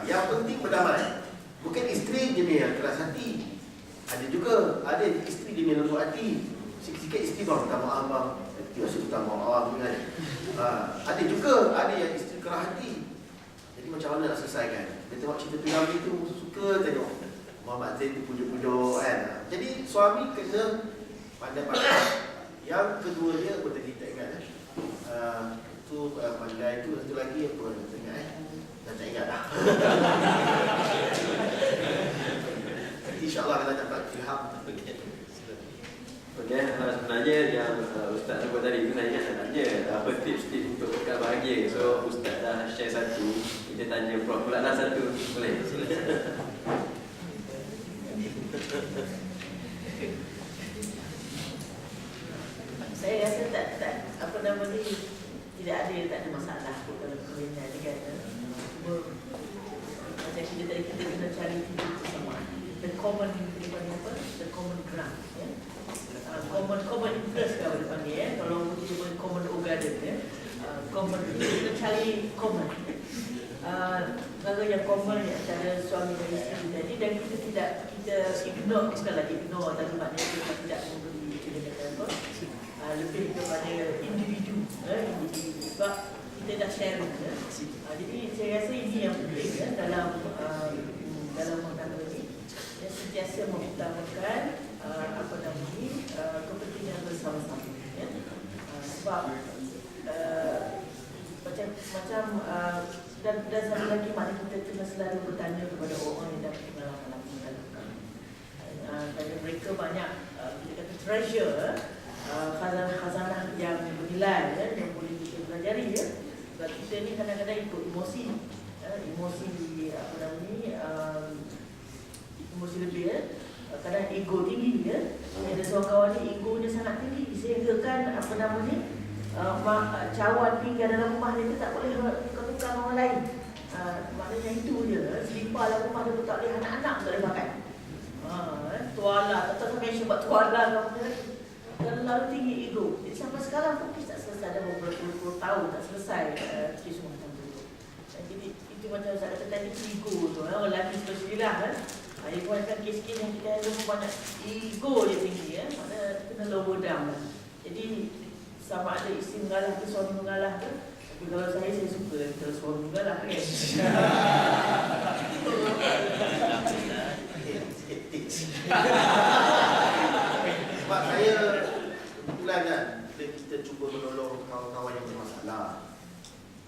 Yang penting berdamai. Bukan isteri je ni yang keras hati. Ada juga, ada isteri dia yang lembut hati. Sikit-sikit isteri bang, minta maaf bang. Dia asyik minta maaf kan. Ada juga, ada yang isteri keras hati. Jadi macam mana nak selesaikan? Dia tengok cerita film itu, suka tengok Muhammad Zain tu pujuk-pujuk kan. Jadi suami kena pandai-pandai. Yang kedua dia, aku tadi tak ingat tu pandai tu, satu lagi apa tak ingat dah tak ingat dah. InsyaAllah kalau dapat ilham. Okey, sebenarnya yang Ustaz sebut tadi tu saya nak tanya apa tips-tips untuk kekal bahagia. So Ustaz dah share satu, kita tanya Prof pula dah satu. Boleh? Saya rasa tak apa nama ni, tidak ada masalah dalam perkahwinan ni kan. Cuma macam kita tadi, kita kena cari titik kesamaan. The common ground, ya. Common interest kalau dia panggil, kalau kita pun common organ ya. Common, kita cari common. Kalau yang common ni antara suami dan isteri tadi, dan kita ignore, sekali ignore tadi maknanya kita tidak memberi lebih kepada individu, sebab kita dah share ya. Jadi saya rasa ini yang penting ya, dalam mengenai ini yang sentiasa mengutamakan apa nama ini kepentingan bersama-sama ya. Sebab macam dan satu lagi maknanya kita kena selalu bertanya kepada orang yang dah pengalaman kerana mereka banyak kita kata treasure khazanah yang bernilai ya, yang boleh kita pelajari ya. Sebab kita ni kadang-kadang ikut emosi apa nama ni emosi lebih ya. Kadang ego tinggi ya. Ada seorang kawan ni egonya sangat tinggi sehingga kan apa nama ni cawan tinggal dalam rumah dia tak boleh tukar orang lain. Maknanya itu je selipar dalam rumah dia tak boleh, anak-anak tak boleh pakai. Tuala, tak sampai sebab tuala kamu terlalu tinggi ego. Jadi sampai sekarang pun kita tak selesai, dah berpuluh-puluh tahun tak selesai kes rumah tangga itu. Jadi itu macam saya kata tadi, ego tu orang lelaki seperti lah kan. Dia buatkan kes-kes yang kita ada banyak ego dia tinggi ya. Mana kena lower down lah. Jadi sama ada isteri mengalah ke suami mengalah ke. Tapi kalau saya suka kalau suami mengalah kan. Sebab saya kebetulan kan, bila kita cuba menolong kawan-kawan yang bermasalah,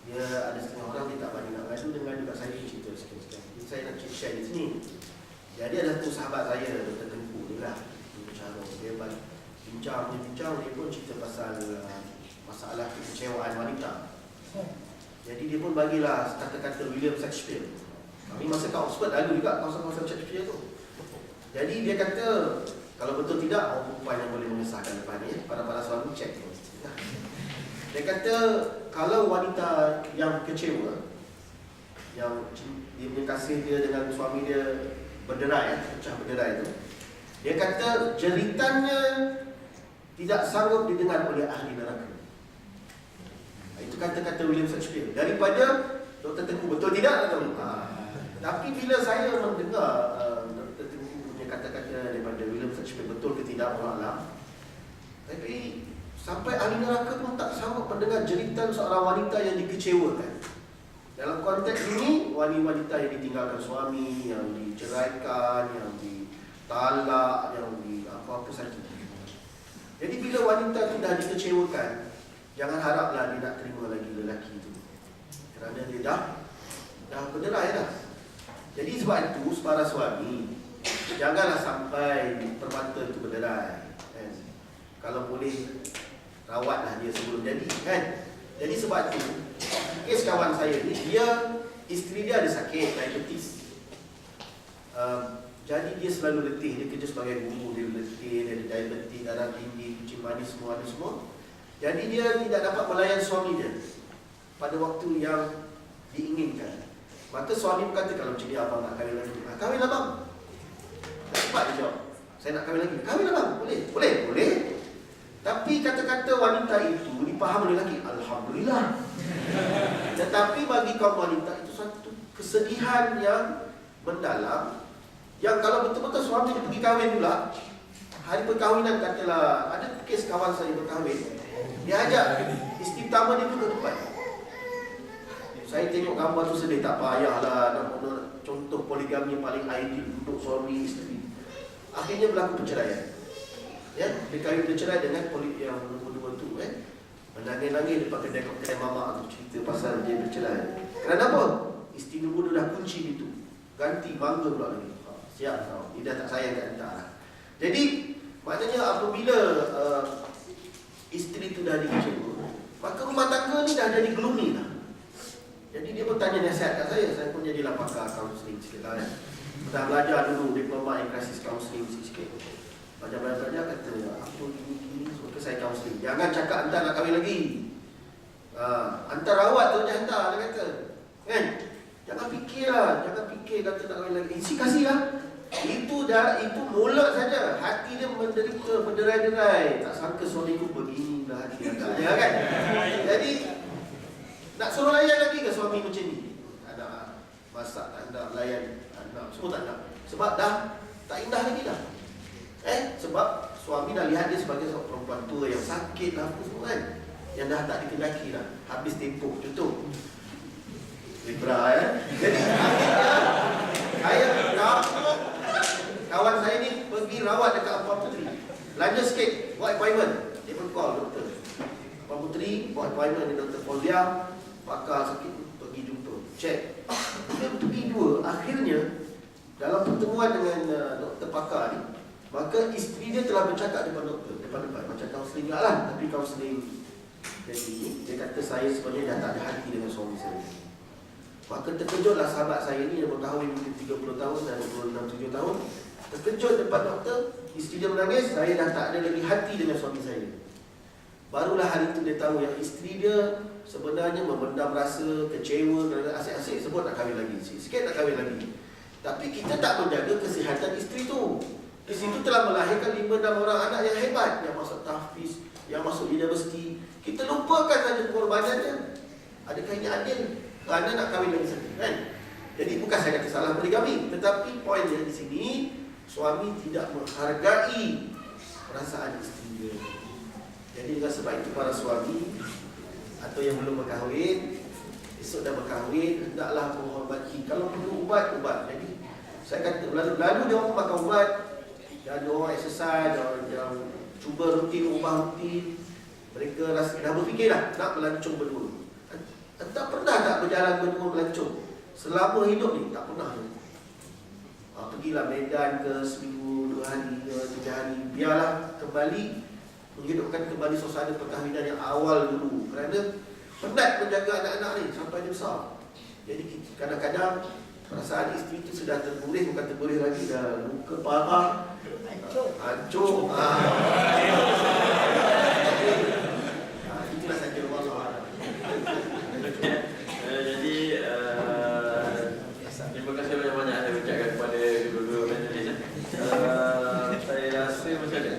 dia ada setengah orang dia tak berani nak ngadu, dia ngadu kat saya cerita sikit-sikit. Jadi saya nak share di sini. Jadi ada satu sahabat saya, Dr. Tengku ni lah, dia bincang, dia pun cerita pasal masalah kekecewaan wanita. Jadi dia pun bagilah kata-kata William Shakespeare. Kami masa kat Oxford lalu juga kawasan-kawasan Shakespeare tu. Jadi dia kata, kalau betul tidak, orang perempuan yang boleh mengesahkan depan ni, para suami cek. Dia kata, kalau wanita yang kecewa, yang dia punya kasih dia dengan suami dia berderai, pecah berderai tu, dia kata jeritannya tidak sanggup didengar oleh ahli neraka. Itu kata-kata William Shakespeare. Daripada Dr. Tengku, betul tidak? Tapi bila saya mendengar Dr. Tengku punya kata-kata daripada William Shakespeare, betul ke tidak, Allah Alam. Tapi sampai ahli neraka pun tak sanggup mendengar jeritan seorang wanita yang dikecewakan. Dalam konteks ini, wanita yang ditinggalkan suami, yang diceraikan, yang ditalak, yang di apa-apa saja. Jadi bila wanita itu dah dikecewakan, jangan haraplah dia nak terima lagi lelaki itu. Kerana dia dah berderai dah. Jadi sebab itu, para suami, janganlah sampai permata itu berderai. Kan? Kalau boleh, rawatlah dia sebelum jadi. Kan? Jadi sebab itu, kes kawan saya ni, isteri dia ada sakit, diabetes. Jadi dia selalu letih, dia kerja sebagai guru, dia letih, dia ada diabetes, darah tinggi, kucing manis, semua ada semua. Jadi dia tidak dapat melayan suami dia pada waktu yang diinginkan. Maka suami berkata, kalau macam ni abang nak kahwin lagi. Kahwin abang. Tak cepat dia jawab, saya nak kahwin lagi. Kahwin abang, boleh. Tapi kata-kata wanita itu dipaham oleh lelaki, alhamdulillah. Tetapi bagi kaum wanita itu satu kesedihan yang mendalam, yang kalau betul-betul suami dia pergi kahwin pula, hari perkahwinan katalah, ada kes kawan saya berkahwin, dia ajak isteri pertama dia pun ke tempat. Saya tengok gambar tu sedih, tak payahlah nak contoh poligami yang paling ideal untuk suami isteri. Akhirnya berlaku perceraian. Ya, dia kahwin bercerai dengan yang nombor 2 tu menangis-nangis depan kedai mamak tu, cerita pasal dia bercerai. Kerana apa? Isteri nombor 2 dah kunci pintu. Ganti bangga pula lagi. Siap tau. Dia dah tak sayang kat entah lah. Jadi maknanya apabila isteri tu dah dikecewa, maka rumah tangga ni dah jadi gloomy lah. Jadi dia pun tanya nasihat kat saya pun jadilah pakar kaunseling sikit lah kan. Dah belajar dulu diploma in crisis counselling sikit. Belajar kata apa gini so saya kaunseling. Jangan cakap hantar nak kahwin lagi. Hantar rawat tu je hantar dia kata. Kan? Jangan fikir kata nak kahwin lagi. Isi kasihlah. Itu mulut saja. Hati dia menderita, berderai-derai. Tak sangka suamiku beginilah hati dia kan. Jadi nak suruh layan lagi ke suami macam ni? Tak nak masak, tak nak layan anak, semua tak nak. Sebab dah tak indah lagi dah. Sebab suami dah lihat dia sebagai seorang perempuan tua yang sakit lah apa semua kan. Yang dah tak dikendaki dah. Habis tempoh contoh. Libra Jadi akhirnya kawan saya ni pergi rawat dekat Puan Puteri. Belanja sikit, buat appointment. Dia pun call doktor. Puan Puteri buat appointment dengan Dr. Faulia, pakar sakit pergi jumpa. Check. Dia pergi 2. Akhirnya dalam pertemuan dengan doktor pakar ni, maka isteri dia telah bercakap depan doktor, depan-depan macam kaunseling lah, tapi kaunseling. Jadi dia kata saya sebenarnya dah tak ada hati dengan suami saya. Maka terkejutlah sahabat saya ni yang berkahwin mungkin 30 tahun dan 26-7 tahun. Terkejut depan doktor, isteri dia menangis, saya dah tak ada lagi hati dengan suami saya. Barulah hari itu dia tahu yang isteri dia sebenarnya memendam rasa kecewa dan asyik-asyik sebut nak kahwin lagi. Sikit nak kahwin lagi. Tapi kita tak menjaga kesihatan isteri tu. Di situ telah melahirkan 5-6 orang anak yang hebat, yang masuk tahfiz, yang masuk universiti. Kita lupakan saja korbanannya. Adakah ini adil? Kerana nak kahwin lagi saja, kan? Jadi bukan saya kata salah poligami, tetapi poinnya di sini suami tidak menghargai perasaan isteri dia. Jadi dengan sebab itu para suami atau yang belum berkahwin, esok dah berkahwin, hendaklah menghormati. Kalau perlu ubat. Jadi saya kata lalu dia orang makan ubat, dan dia orang exercise, dia cuba rutin, ubah rutin. Mereka rasa dah berfikirlah nak melancong berdua. Tak pernah tak berjalan berdua melancong selama hidup ni, tak pernah. Pergilah Medan ke seminggu, 2 hari ke 3 hari, biarlah kembali menghidupkan kembali suasana perkahwinan yang awal dulu. Kerana penat menjaga anak-anak ni sampai dia besar. Jadi kadang-kadang perasaan isteri itu sudah tergurih, bukan tergurih lagi, dah luka parah, hancur. Itulah saja Allah. Jadi terima kasih banyak-banyak saya ucapkan kepada kedua-dua panelis. Saya rasa macam mana?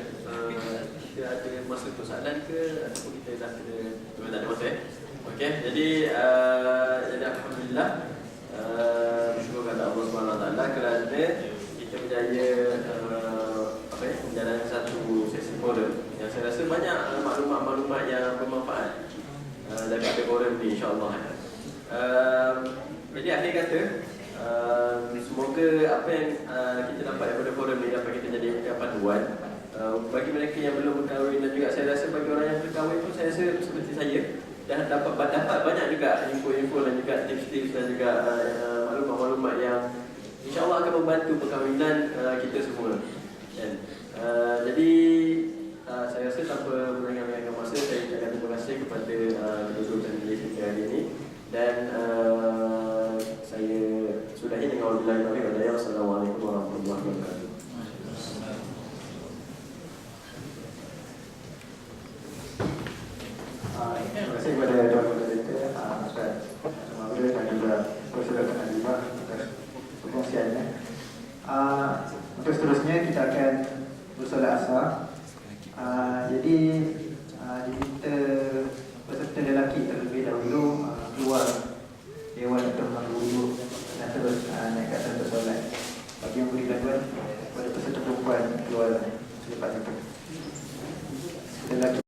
Kita ada masa untuk soalan ke ataupun kita dah tak ada masa? Okey, jadi alhamdulillah, bersyukur kepada Allah SWT kerana kita berjaya menjalankan satu sesi forum yang saya rasa banyak maklumat-maklumat yang bermanfaat daripada forum ni, insya-Allah. Jadi akhir kata, semoga apa yang kita dapat daripada forum ni dapat kita jadi panduan bagi mereka yang belum berkahwin, dan juga saya rasa bagi orang yang berkahwin pun, saya rasa seperti saya dah dapat banyak juga info-info dan juga tips-tips dan juga maklumat-maklumat yang insya-Allah akan membantu perkahwinan kita semua. Dan jadi saya rasa tanpa mengurangi masa, saya ucapkan terima kasih kepada kedua-dua panelis kita hari ini, dan saya sudahi dengan wabillahi taufiq wal hidayah. Wassalamualaikum warahmatullahi wabarakatuh. Terima kasih kepada Tuan Moderator, Ustaz Mabrur dan juga Profesor Dr. Najibah atas perkongsiannya. Untuk seterusnya kita akan bersolat asar. Jadi